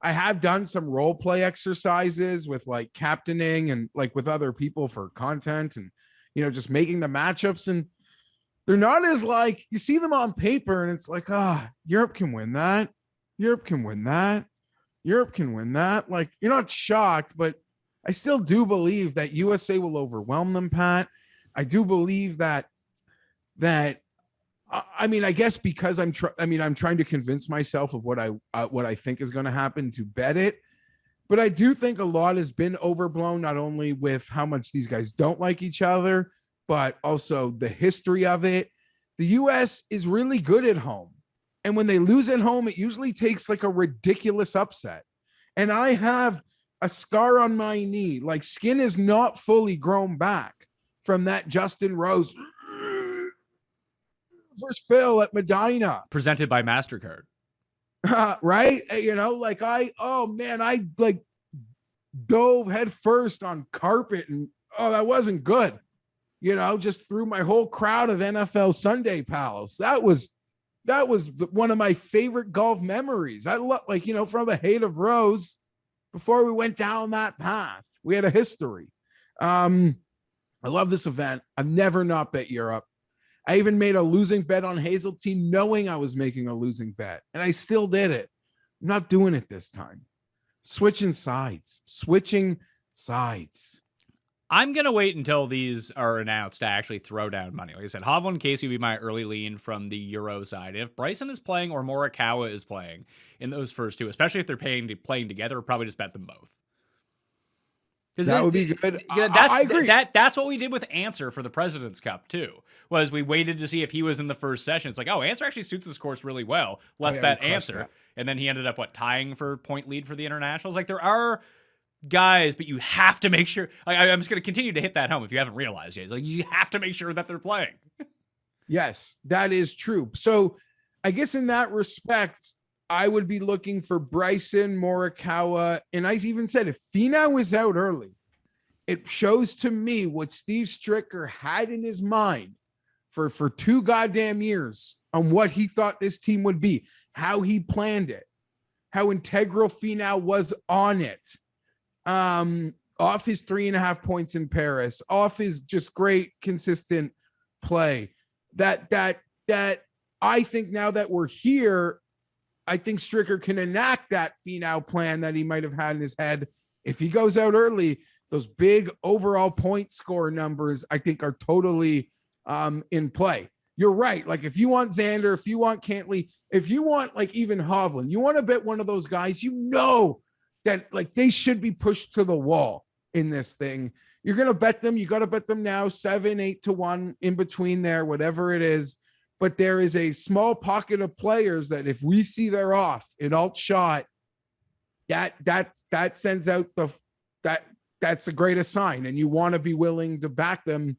I have done some role play exercises with like captaining and like with other people for content and, just making the matchups. And they're not as like, you see them on paper and it's like, Europe can win that. Europe can win that. Europe can win that. Like, you're not shocked, but I still do believe that USA will overwhelm them, Pat. I do believe that I mean, I guess because I'm trying to convince myself of what I think is going to happen to bet it. But I do think a lot has been overblown, not only with how much these guys don't like each other, but also the history of it. The US is really good at home. And when they lose at home, it usually takes like a ridiculous upset. And I have a scar on my knee. Like, skin is not fully grown back from that Justin Rose versus Phil at Medina. Presented by MasterCard. Right? I like dove head first on carpet and that wasn't good. Just threw my whole crowd of NFL Sunday pals. That was one of my favorite golf memories. I love, from the hate of Rose before we went down that path. We had a history. I love this event. I've never not bet Europe. I even made a losing bet on Hazeltine knowing I was making a losing bet, and I still did it. I'm not doing it this time. Switching sides. I'm going to wait until these are announced to actually throw down money. Like I said, Hovland Casey would be my early lean from the Euro side. If Bryson is playing or Morikawa is playing in those first two, especially if they're playing together, probably just bet them both. That would be good. I agree. That's what we did with Answer for the President's Cup too. Was we waited to see if he was in the first session. It's like, Answer actually suits this course really well. Let's bet Answer. That. And then he ended up tying for point lead for the internationals. Like, there are guys, but you have to make sure. I'm just going to continue to hit that home if you haven't realized yet. It's like, you have to make sure that they're playing. Yes, that is true. So I guess in that respect, I would be looking for Bryson, Morikawa, and I even said if Finau was out early, it shows to me what Steve Stricker had in his mind for 2 goddamn years on what he thought this team would be, how he planned it, how integral Finau was on it. Off his 3.5 points in Paris, off his just great, consistent play. That I think now that we're here, I think Stricker can enact that Finau plan that he might have had in his head. If he goes out early, those big overall point score numbers, I think, are totally in play. You're right. Like, if you want Xander, if you want Cantley, if you want like even Hovland, you want to bet one of those guys, that like they should be pushed to the wall in this thing. You're going to bet them. You got to bet them now 7-8 to 1 in between there, whatever it is. But there is a small pocket of players that if we see they're off an alt shot, that sends out that's the greatest sign. And you want to be willing to back them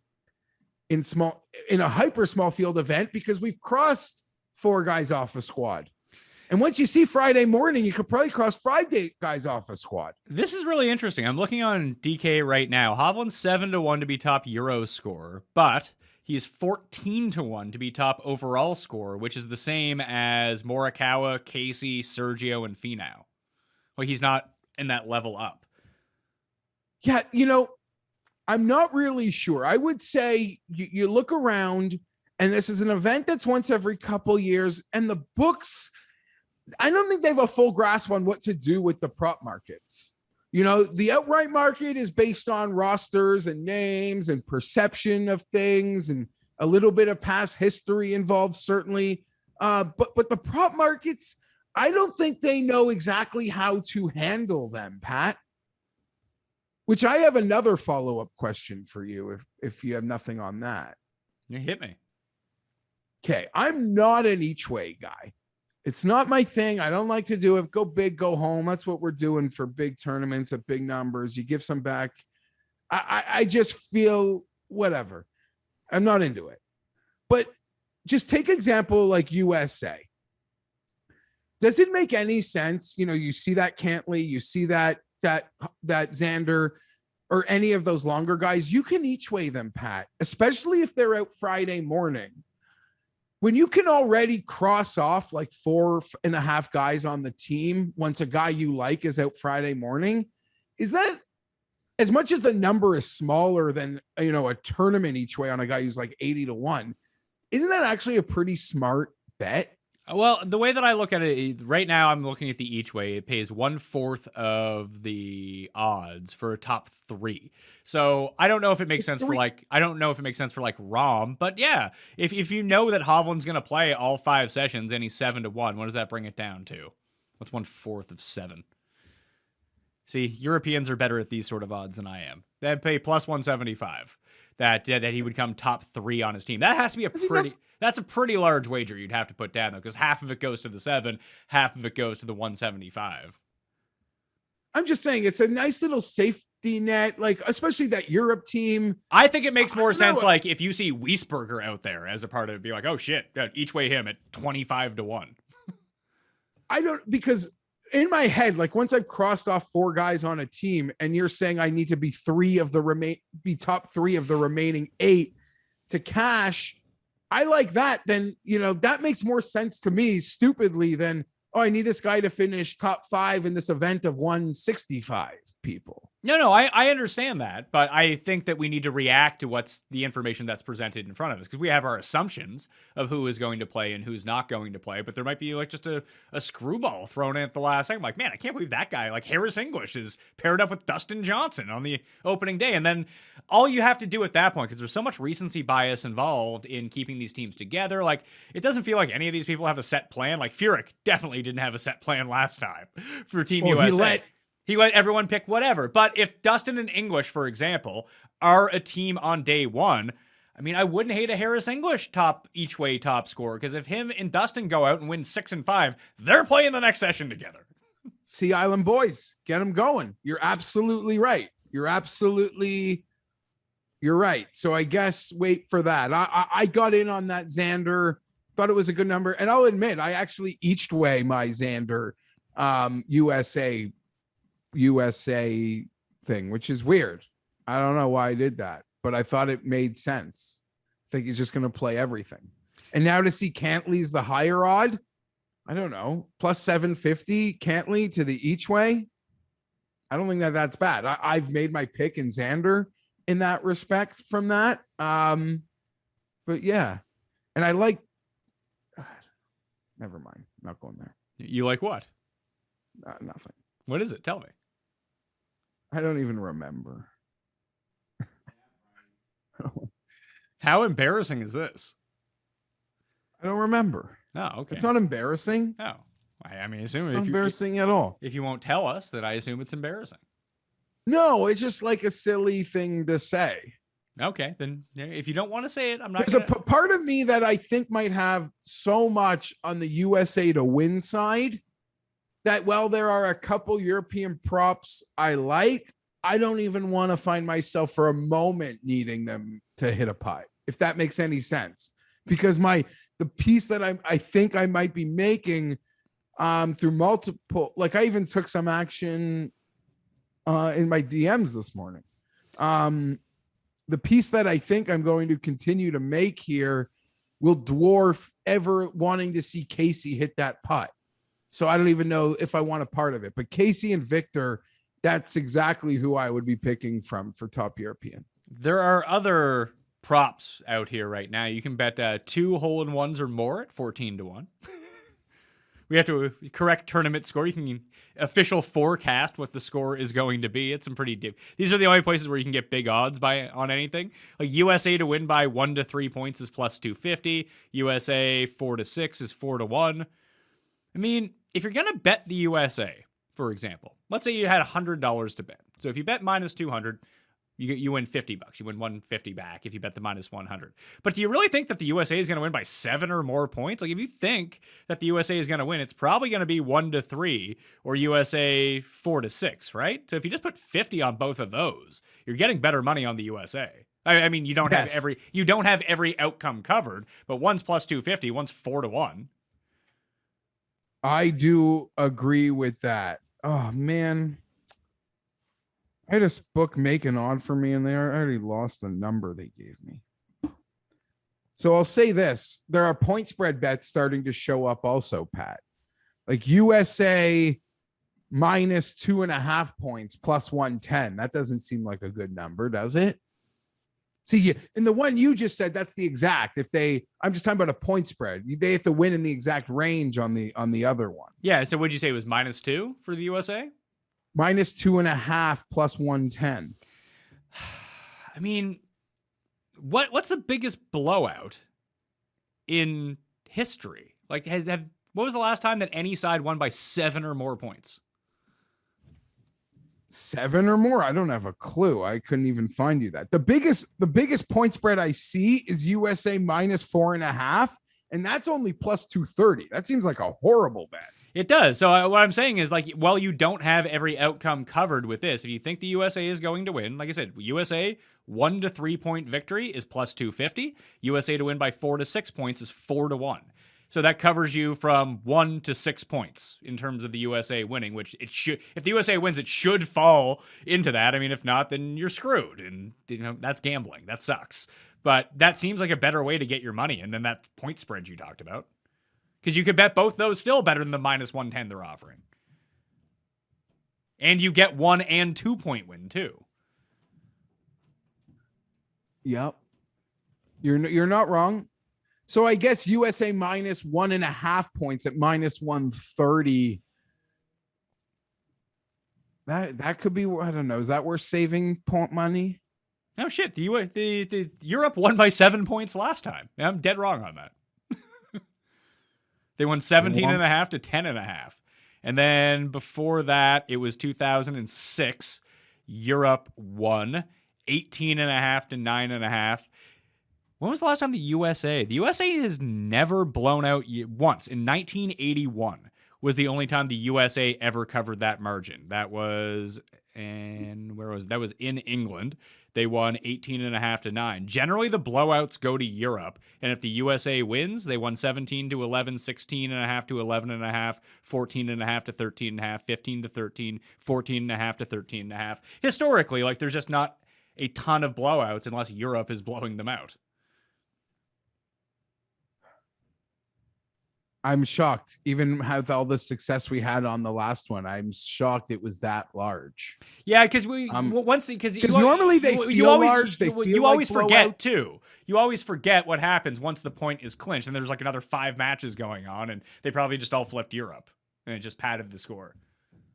in a hyper small field event, because we've crossed 4 guys off a squad. And once you see Friday morning, you could probably cross Friday guys off a squad. This is really interesting. I'm looking on DK right now. Hovland's 7-1 to be top Euro scorer, but he's 14-1 to be top overall scorer, which is the same as Morikawa, Casey, Sergio, and Finau. Well, he's not in that level up. Yeah, I'm not really sure. I would say you look around, and this is an event that's once every couple years, and the books, I don't think they have a full grasp on what to do with the prop markets. The outright market is based on rosters and names and perception of things and a little bit of past history involved, certainly. But the prop markets, I don't think they know exactly how to handle them, Pat. Which I have another follow-up question for you if you have nothing on that. You hit me. Okay, I'm not an each way guy. It's not my thing. I don't like to do it. Go big, go home. That's what we're doing for big tournaments at big numbers. You give some back. I just feel whatever. I'm not into it. But just take example like USA. Does it make any sense? You see that Cantley, you see that Xander, or any of those longer guys, you can each way them, Pat, especially if they're out Friday morning. when you can already cross off like 4.5 guys on the team once a guy you like is out Friday morning, is that, as much as the number is smaller than, a tournament each way on a guy who's like 80-1, isn't that actually a pretty smart bet? Well, the way that I look at it right now, I'm looking at the each way. It pays 1/4 of the odds for a top 3. So I don't know if it makes sense for Rom, but yeah, if you know that Hovland's going to play all 5 sessions and he's 7-1, what does that bring it down to? What's 1/4 of 7? See, Europeans are better at these sort of odds than I am. They'd pay plus 175 that he would come top 3 on his team. That has to be that's a pretty large wager you'd have to put down, though, because half of it goes to the 7, half of it goes to the 175. I'm just saying it's a nice little safety net, like especially that Europe team. I think it makes more sense, like if you see Wiesberger out there as a part of it, be like, oh shit, each way him at 25-1. I don't, because in my head, like once I've crossed off 4 guys on a team, and you're saying I need to be top 3 of the remaining 8 to cash, I like that. Then, that makes more sense to me stupidly than, oh, I need this guy to finish top 5 in this event of 165 people. No, I understand that, but I think that we need to react to what's the information that's presented in front of us, because we have our assumptions of who is going to play and who's not going to play, but there might be like just a screwball thrown in at the last second. Like, man, I can't believe that guy, like Harris English, is paired up with Dustin Johnson on the opening day. And then all you have to do at that point, because there's so much recency bias involved in keeping these teams together, like it doesn't feel like any of these people have a set plan. Like Furyk definitely didn't have a set plan last time for Team USA. He let everyone pick whatever. But if Dustin and English, for example, are a team on day 1, I mean, I wouldn't hate a Harris English each way top scorer, because if him and Dustin go out and win 6 and 5, they're playing the next session together. Sea Island boys, get them going. You're absolutely right. You're right. So I guess wait for that. I got in on that Xander, thought it was a good number. And I'll admit, I actually each way my Xander USA thing, which is weird. I don't know why I did that, but I thought it made sense. I think he's just going to play everything. And now to see Cantley's the higher odd, I don't know, plus 750 Cantley to the each way. I don't think that's bad. I've made my pick in Xander in that respect from that. But yeah. And I like, never mind. I'm not going there. You like what? Nothing. What is it? Tell me. I don't even remember. How embarrassing is this? I don't remember. Oh, okay. It's not embarrassing. Oh, I mean, assume it's not embarrassing at all. If you won't tell us, then I assume it's embarrassing. No, it's just like a silly thing to say. Okay, then if you don't want to say it, I'm not. There's a part of me that I think might have so much on the USA to win side that while there are a couple European props I like, I don't even want to find myself for a moment needing them to hit a putt, if that makes any sense. Because the piece that I think I might be making through multiple, like I even took some action in my DMs this morning. The piece that I think I'm going to continue to make here will dwarf ever wanting to see Casey hit that putt. So I don't even know if I want a part of it, but Casey and Victor, that's exactly who I would be picking from for top European. There are other props out here right now. You can bet 2 hole-in-ones or more at 14-1. We have to correct tournament score. You can official forecast what the score is going to be. It's some pretty deep. These are the only places where you can get big odds on anything. Like USA to win by 1 to 3 points is plus 250. USA 4 to 6 is 4-1. I mean, if you're going to bet the USA, for example, let's say you had $100 to bet. So if you bet minus 200, you win $50. You win 150 back if you bet the minus 100. But do you really think that the USA is going to win by 7 or more points? Like if you think that the USA is going to win, it's probably going to be 1 to 3 or USA 4 to 6, right? So if you just put 50 on both of those, you're getting better money on the USA. I mean, you don't have every outcome covered, but one's plus 250, one's 4-1. I do agree with that. Oh man. I had a book make an odd for me and they already lost the number they gave me. So I'll say this. There are point spread bets starting to show up also, Pat. Like USA minus 2.5 points plus 110. That doesn't seem like a good number, does it? See, in the one you just said, that's the exact. I'm just talking about a point spread. They have to win in the exact range on the other one. Yeah. So what'd you say it was -2 for the USA? Minus 2.5 plus 110. I mean, what's the biggest blowout in history? Like, what was the last time that any side won by 7 or more points? 7 or more? I don't have a clue. I couldn't even find you that. The biggest point spread I see is USA minus 4.5, and that's only plus 230. That seems like a horrible bet. It does. So what I'm saying is, like, while you don't have every outcome covered with this, if you think the USA is going to win, like I said, USA 1 to 3 point victory is plus 250. USA to win by 4 to 6 points is 4 to 1. So that covers you from 1 to 6 points in terms of the USA winning, which it should, if the USA wins, it should fall into that. I mean, if not, then you're screwed. And that's gambling. That sucks. But that seems like a better way to get your money. And then that point spread you talked about. Because you could bet both those still better than the minus 110 they're offering. And you get 1 and 2 point win too. Yep. You're not wrong. So I guess USA minus 1.5 points at minus 130. That could be, I don't know. Is that worth saving point money? Oh shit. The Europe won by 7 points last time. I'm dead wrong on that. They won 17.5 to 10.5. And then before that, it was 2006. Europe won 18.5 to 9.5. When was the last time the USA? The USA has never blown out once. In 1981 was the only time the USA ever covered that margin. That was, and where was that? Was in England. They won 18.5 to 9. Generally, the blowouts go to Europe, and if the USA wins, they won 17 to 11, 16.5 to 11.5, 14.5 to 13.5, 15 to 13, 14.5 to 13.5. Historically, like, there's just not a ton of blowouts unless Europe is blowing them out. I'm shocked. Even with all the success we had on the last one, I'm shocked it was that large. Yeah, because normally they feel large. You always forget too. You always forget what happens once the point is clinched, and there's like another 5 matches going on, and they probably just all flipped Europe, and it just padded the score.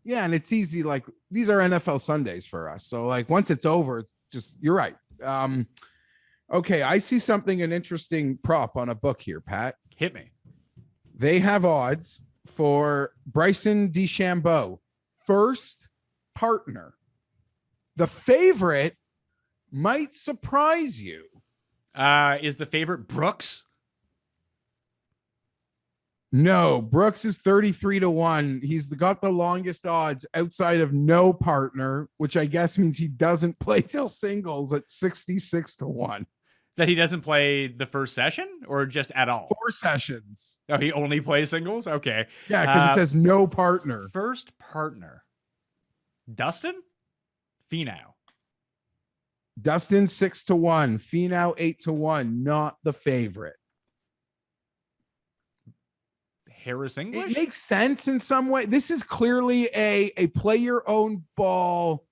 Yeah, and it's easy. Like, these are NFL Sundays for us, so like once it's over, just, you're right. Okay, I see an interesting prop on a book here, Pat. Hit me. They have odds for Bryson DeChambeau, first partner. The favorite might surprise you. Is the favorite Brooks? No, Brooks is 33 to 1. He's got the longest odds outside of no partner, which I guess means he doesn't play till singles at 66 to 1. That he doesn't play the first session or just at all? 4 sessions. Oh, he only plays singles? Okay. Yeah, because it says no partner. First partner. Dustin? Finau. Dustin 6 to 1. Finau 8 to 1. Not the favorite. Harris English? It makes sense in some way. This is clearly a player-owned ball,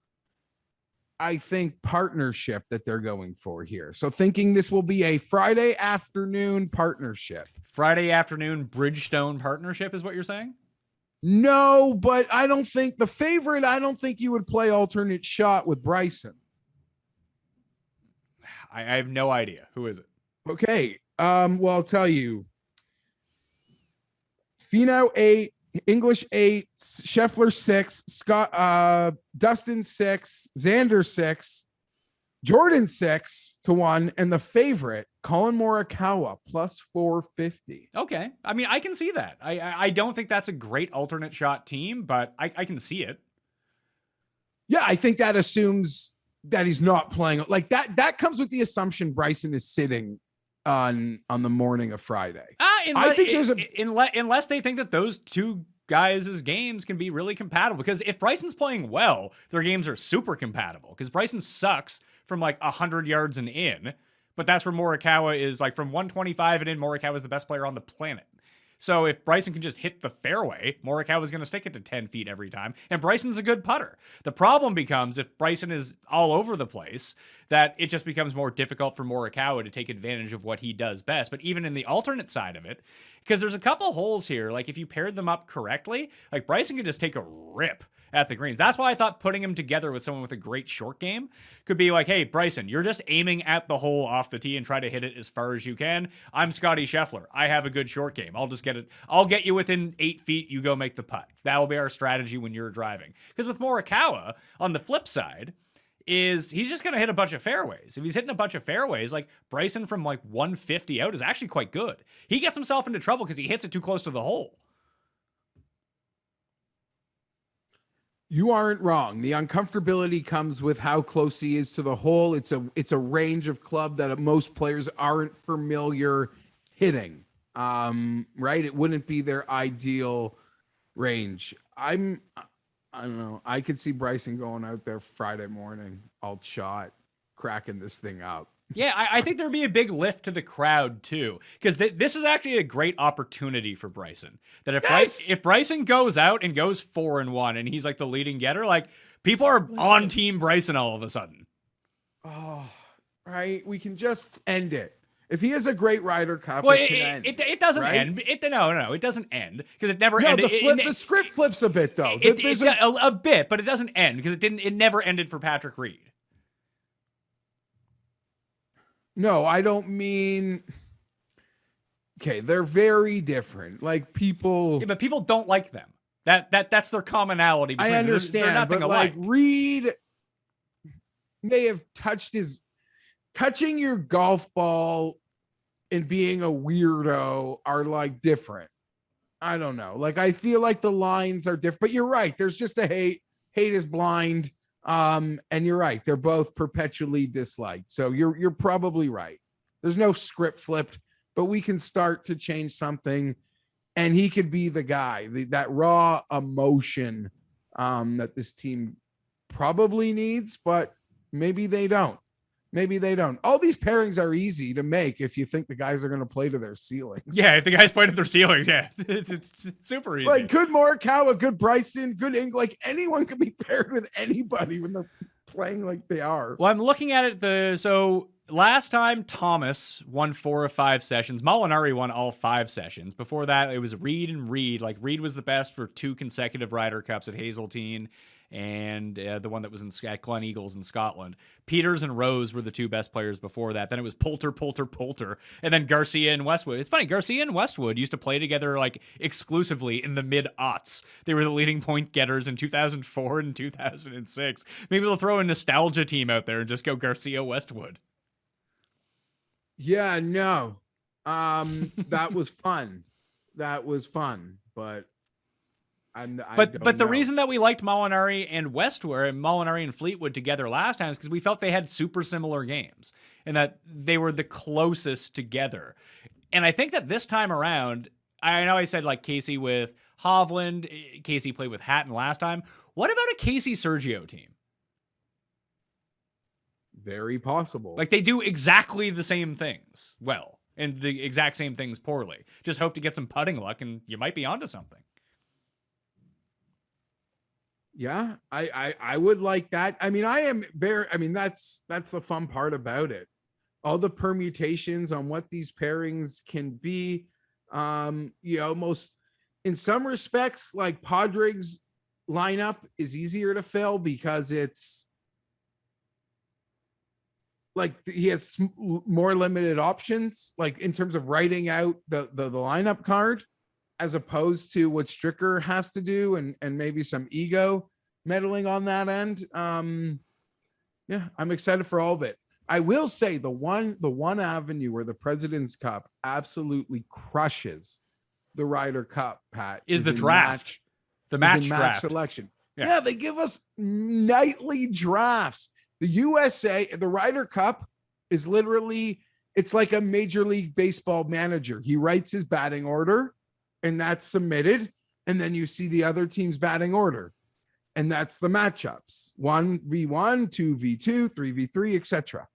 I think, partnership that they're going for here. So thinking this will be a Friday afternoon partnership. Friday afternoon Bridgestone partnership is what you're saying? No, but I don't think you would play alternate shot with Bryson. I have no idea. Who is it? Okay. Well, I'll tell you. Finau 8, English 8, Scheffler 6, Dustin 6, Xander 6, Jordan 6 to 1, and the favorite, Colin Morikawa, plus 450. Okay. I mean, I can see that. I don't think that's a great alternate shot team, but I can see it. Yeah, I think that assumes that he's not playing. Like, that comes with the assumption Bryson is sitting on the morning of Friday. I think unless they think that those two guys' games can be really compatible. Because if Bryson's playing well, their games are super compatible. Because Bryson sucks from like 100 yards and in, But that's where Morikawa is, like, from 125 and in, Morikawa is the best player on the planet. So if Bryson can just hit the fairway, Morikawa is going to stick it to 10 feet every time. And Bryson's a good putter. The problem becomes if Bryson is all over the place, that it just becomes more difficult for Morikawa to take advantage of what he does best. But even in the alternate side of it, because there's a couple holes here, like if you paired them up correctly, like Bryson could just take a rip at the greens. That's why I thought putting him together with someone with a great short game could be like, hey, Bryson, you're just aiming at the hole off the tee and try to hit it as far as you can. I'm Scotty Scheffler. I have a good short game. I'll just get it. I'll get you within 8 feet. You go make the putt. That will be our strategy when you're driving. Because with Morikawa, on the flip side, is he's just going to hit a bunch of fairways. If he's hitting a bunch of fairways, like Bryson from like 150 out is actually quite good. He gets himself into trouble because he hits it too close to the hole. You aren't wrong. The uncomfortability comes with how close he is to the hole. It's a range of club that most players aren't familiar hitting. Right? It wouldn't be their ideal range. I don't know. I could see Bryson going out there Friday morning, alt shot, cracking this thing up. Yeah, I think there'd be a big lift to the crowd too, because this is actually a great opportunity for Bryson. That if Bryson goes out and goes 4-1 and he's like the leading getter, like people are on team Bryson all of a sudden. Oh, right. We can just end it. If he has a great Ryder Cup, well, it can end. It doesn't right? end. No, it doesn't end because it never no, ended. The script flips a bit though. A bit, but it doesn't end because it never ended for Patrick Reed. No, I don't mean. Okay, they're very different. Like people. Yeah, but people don't like them. That's their commonality. I understand, they're nothing but alike. like Reed may have touching your golf ball and being a weirdo are like different. I don't know. Like I feel like the lines are different, but you're right. There's just a hate. Hate is blind. And you're right. They're both perpetually disliked. So you're probably right. There's no script flipped, but we can start to change something. And he could be the guy, that raw emotion that this team probably needs, but maybe they don't. Maybe they don't. All these pairings are easy to make if you think the guys are going to play to their ceilings. Yeah, if the guys play to their ceilings, yeah, it's super easy. Like good Morikawa, good Bryson, good like anyone can be paired with anybody when they're playing like they are. Well, I'm looking at it. So last time Thomas won 4 of 5 sessions. Molinari won all 5 sessions. Before that, it was Reed and Reed. Like Reed was the best for 2 consecutive Ryder Cups at Hazeltine and the one that was at Glen Eagles in Scotland. Peters and Rose were the 2 best players before that. Then it was Poulter, and then Garcia and Westwood. It's funny, Garcia and Westwood used to play together like exclusively in the mid-aughts. They were the leading point getters in 2004 and 2006. Maybe they'll throw a nostalgia team out there and just go Garcia Westwood. Yeah, no. That was fun. But But the reason that we liked Molinari and Westwood and Molinari and Fleetwood together last time is because we felt they had super similar games and that they were the closest together. And I think that this time around, I know I said like Casey with Hovland, Casey played with Hatton last time. What about a Casey Sergio team? Very possible. Like they do exactly the same things well and the exact same things poorly. Just hope to get some putting luck and you might be onto something. Yeah, I would like that. I mean, that's the fun part about it. All the permutations on what these pairings can be. Most in some respects, like Padraig's lineup is easier to fill because it's like he has more limited options, like in terms of writing out the lineup card, as opposed to what Stricker has to do and maybe some ego meddling on that end. Yeah, I'm excited for all of it. I will say the one avenue where the President's Cup absolutely crushes the Ryder Cup, Pat, is the draft. The match draft selection. Yeah, they give us nightly drafts. The USA, the Ryder Cup is literally, it's like a Major League Baseball manager. He writes his batting order and that's submitted. And then you see the other team's batting order. And that's the matchups. 1v1, 2v2, 3v3, etc.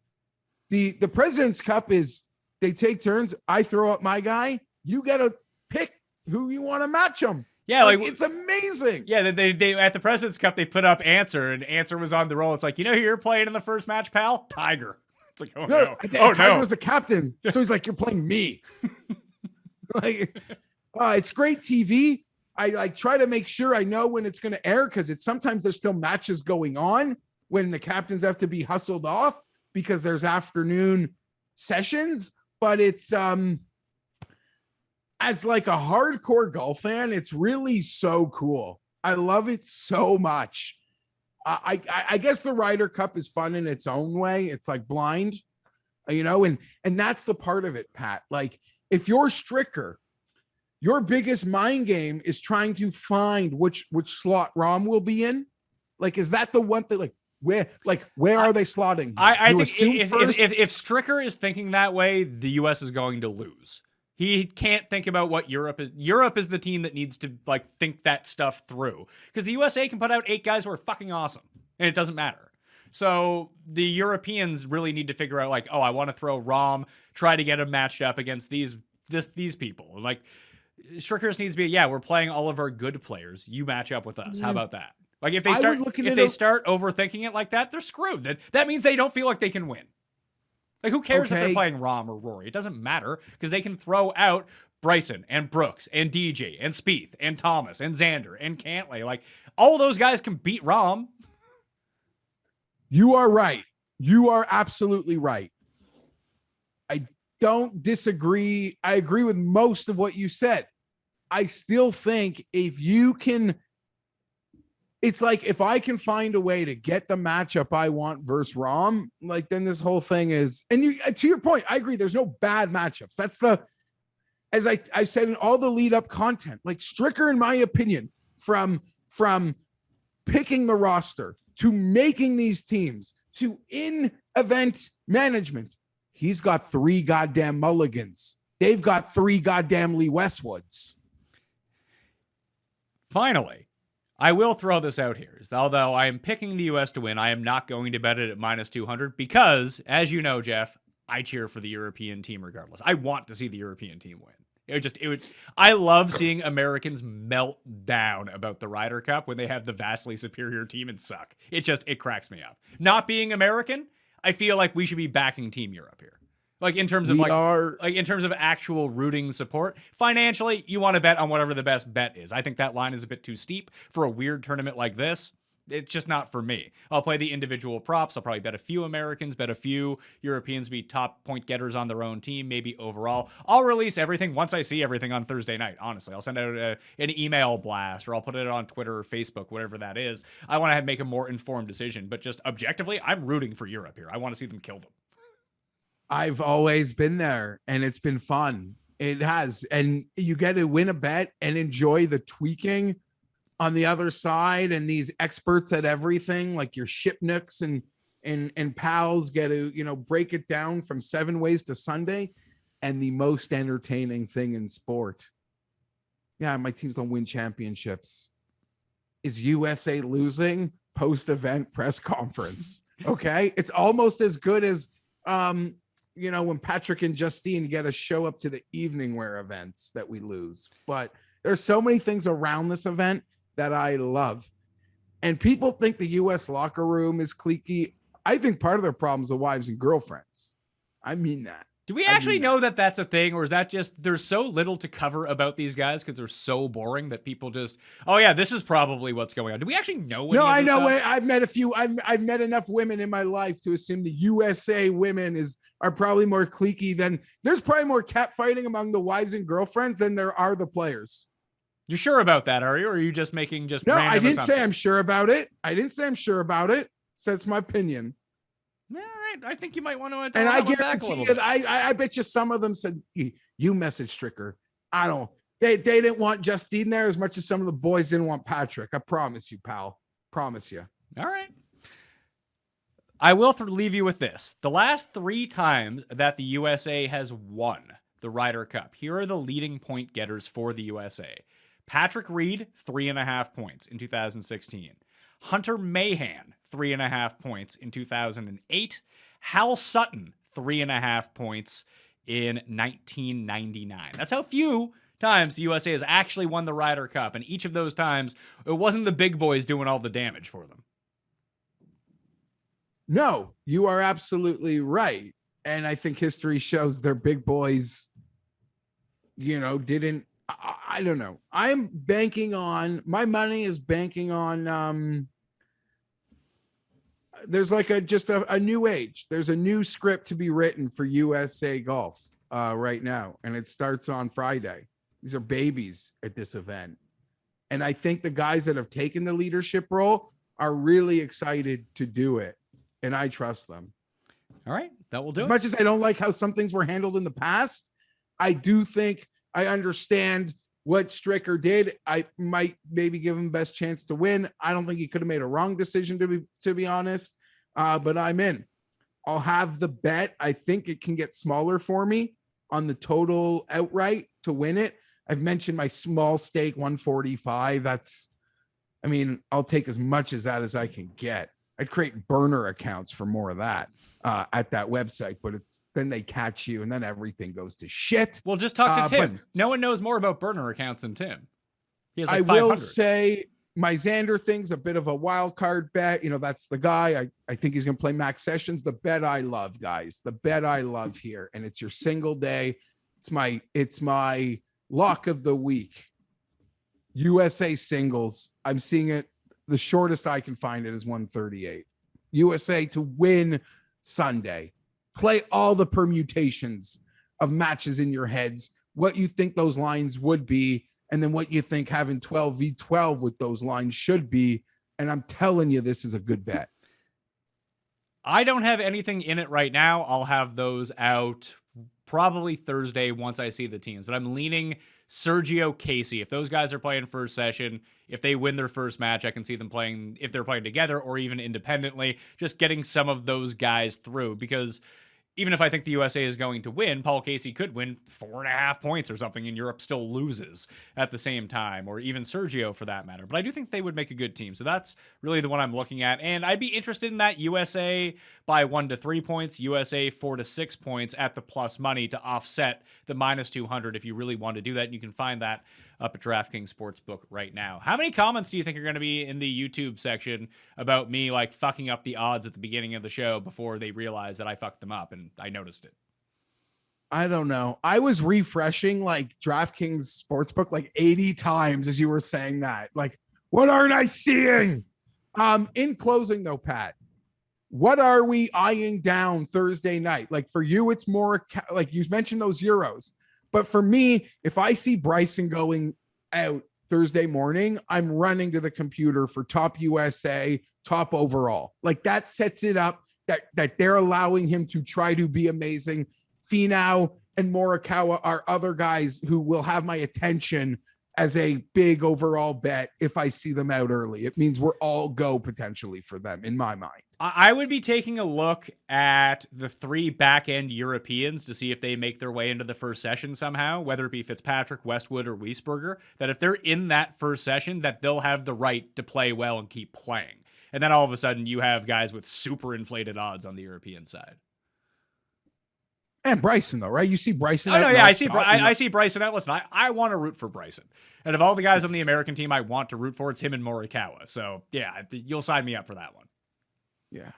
The President's Cup is they take turns. I throw up my guy. You got to pick who you want to match him. Yeah, like it's amazing. Yeah, they at the President's Cup they put up Answer, and Answer was on the roll. It's like, you know who you're playing in the first match, pal? Tiger. It's like, oh no. Tiger was the captain, so he's like, you're playing me. Like, it's great TV. I like try to make sure I know when it's going to air because it's sometimes there's still matches going on when the captains have to be hustled off because there's afternoon sessions. But it's as like a hardcore golf fan, it's really so cool. I love it so much. I guess the Ryder Cup is fun in its own way. It's like blind, and that's the part of it, Pat. Like if you're Stricker, your biggest mind game is trying to find which slot Rahm will be in. Like, is that the one that where are they slotting? I think if Stricker is thinking that way, the U.S. is going to lose. He can't think about what Europe is. Europe is the team that needs to think that stuff through because the USA can put out 8 guys who are fucking awesome and it doesn't matter. So the Europeans really need to figure out I want to throw Rahm, try to get him matched up against these people. Like Stricker needs to be, we're playing all of our good players. You match up with us. How about that? Like if they start overthinking it like that, they're screwed. That means they don't feel like they can win. Like, who cares if they're playing Rahm or Rory? It doesn't matter because they can throw out Bryson and Brooks and DJ and Spieth and Thomas and Xander and Cantlay. Like, all of those guys can beat Rahm. You are right. You are absolutely right. I don't disagree. I agree with most of what you said. I still think if you can... It's like if I can find a way to get the matchup I want versus Rahm, then this whole thing is, and you, to your point, I agree. There's no bad matchups. That's as I said in all the lead up content, Stricker, in my opinion, from picking the roster to making these teams to in-event management, he's got 3 goddamn mulligans. They've got 3 goddamn Lee Westwoods. Finally, I will throw this out here. Although I am picking the U.S. to win, I am not going to bet it at -200 because, as you know, Jeff, I cheer for the European team regardless. I want to see the European team win. I love seeing Americans melt down about the Ryder Cup when they have the vastly superior team and suck. It cracks me up. Not being American, I feel like we should be backing Team Europe here. In terms of in terms of actual rooting support. Financially, you want to bet on whatever the best bet is. I think that line is a bit too steep for a weird tournament like this. It's just not for me. I'll play the individual props. I'll probably bet a few Americans, bet a few Europeans be top point getters on their own team, maybe overall. I'll release everything once I see everything on Thursday night, honestly. I'll send out an email blast, or I'll put it on Twitter or Facebook, whatever that is. I want to make a more informed decision, but just objectively, I'm rooting for Europe here. I want to see them kill them. I've always been there and it's been fun. It has. And you get to win a bet and enjoy the tweaking on the other side. And these experts at everything, like your Shipnooks and pals, get to, break it down from 7 ways to Sunday. And the most entertaining thing in sport. Yeah, my teams don't win championships. Is USA losing post-event press conference? Okay. It's almost as good as, when Patrick and Justine get to show up to the evening wear events that we lose. But there's so many things around this event that I love. And people think the U.S. locker room is cliquey. I think part of their problem is the wives and girlfriends. I mean that. Do we actually know that that's a thing, or is that just there's so little to cover about these guys because they're so boring that people just, oh yeah, this is probably what's going on? Do we actually know? No, I know. I've met a few. I've met enough women in my life to assume the USA women are probably more cliquey than there's probably more cat fighting among the wives and girlfriends than there are the players. You sure about that, are you? Or are you just making just no? Random I didn't say I'm sure about it. So it's my opinion. All right, I think you might want to. And I guarantee you, I bet you some of them said, "You message Stricker." I don't. They didn't want Justine there as much as some of the boys didn't want Patrick. I promise you, pal. Promise you. All right. I will leave you with this. The last 3 times that the USA has won the Ryder Cup, here are the leading point getters for the USA. Patrick Reed, 3.5 points in 2016. Hunter Mahan, 3.5 points in 2008. Hal Sutton, 3.5 points in 1999. That's how few times the USA has actually won the Ryder Cup, and each of those times, it wasn't the big boys doing all the damage for them. No, you are absolutely right. And I think history shows their big boys, didn't. I don't know. I'm banking on, my money is banking on, there's like a new age. There's a new script to be written for USA Golf right now. And it starts on Friday. These are babies at this event. And I think the guys that have taken the leadership role are really excited to do it. And I trust them. All right, that will do it. As much as I don't like how some things were handled in the past, I do think I understand what Stricker did. I might maybe give him best chance to win. I don't think he could have made a wrong decision, to be honest. But I'm in. I'll have the bet. I think it can get smaller for me on the total outright to win it. I've mentioned my small stake 145. I'll take as much as that as I can get. I'd create burner accounts for more of that at that website, but then they catch you and then everything goes to shit. Well, just talk to Tim. No one knows more about burner accounts than Tim. He has like I 500. will say my Xander thing's a bit of a wild card bet. That's the guy. I think he's going to play Max Sessions. The bet I love, guys. The bet I love here, and it's your single day. It's my lock of the week. USA singles. I'm seeing it. The shortest I can find it is 138. USA to win Sunday. Play all the permutations of matches in your heads, what you think those lines would be, and then what you think having 12v12 with those lines should be. And I'm telling you, this is a good bet. I don't have anything in it right now. I'll have those out probably Thursday once I see the teams, but I'm leaning Sergio Casey. If those guys are playing first session, if they win their first match, I can see them playing, if they're playing together or even independently, just getting some of those guys through, because even if I think the USA is going to win, Paul Casey could win 4.5 points or something and Europe still loses at the same time, or even Sergio for that matter. But I do think they would make a good team. So that's really the one I'm looking at. And I'd be interested in that USA by 1 to 3 points, USA 4 to 6 points at the plus money to offset the minus 200 if you really want to do that. And you can find that up at DraftKings Sportsbook right now. How many comments do you think are going to be in the YouTube section about me like fucking up the odds at the beginning of the show before they realize that I fucked them up and I noticed it? I don't know. I was refreshing like DraftKings Sportsbook like 80 times as you were saying that. Like, what aren't I seeing? In closing though, Pat, what are we eyeing down Thursday night? Like for you, it's more like you mentioned those Euros. But for me, if I see Bryson going out Thursday morning, I'm running to the computer for top USA, top overall. Like that sets it up that they're allowing him to try to be amazing. Finau and Morikawa are other guys who will have my attention as a big overall bet if I see them out early. It means we're all go potentially for them in my mind. I would be taking a look at the 3 back-end Europeans to see if they make their way into the first session somehow, whether it be Fitzpatrick, Westwood, or Wiesberger, that if they're in that first session, that they'll have the right to play well and keep playing. And then all of a sudden you have guys with super inflated odds on the European side. And Bryson, though, right? You see Bryson. Oh, no, yeah, I see Bryson out. Listen, I want to root for Bryson. And of all the guys on the American team I want to root for, it's him and Morikawa. So, yeah, you'll sign me up for that one. Yeah.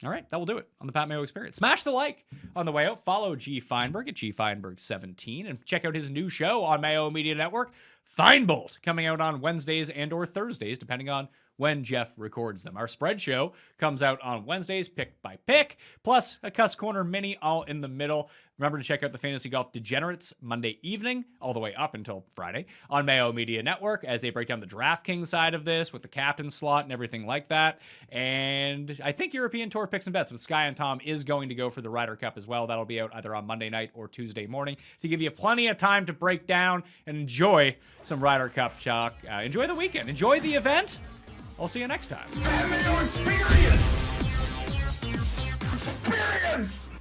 All right, that will do it on the Pat Mayo Experience. Smash the like on the way out. Follow G. Fienberg at GFienberg17 and check out his new show on Mayo Media Network, Feinbolt, coming out on Wednesdays and or Thursdays, depending on when Jeff records them. Our spread show comes out on Wednesdays, pick by pick, plus a Cuss Corner mini all in the middle. Remember to check out the Fantasy Golf Degenerates Monday evening, all the way up until Friday, on Mayo Media Network as they break down the DraftKings side of this with the captain slot and everything like that. And I think European Tour Picks and Bets with Sky and Tom is going to go for the Ryder Cup as well. That'll be out either on Monday night or Tuesday morning to give you plenty of time to break down and enjoy some Ryder Cup chalk. Enjoy the weekend. Enjoy the event. I'll see you next time. Mayo Experience! Experience!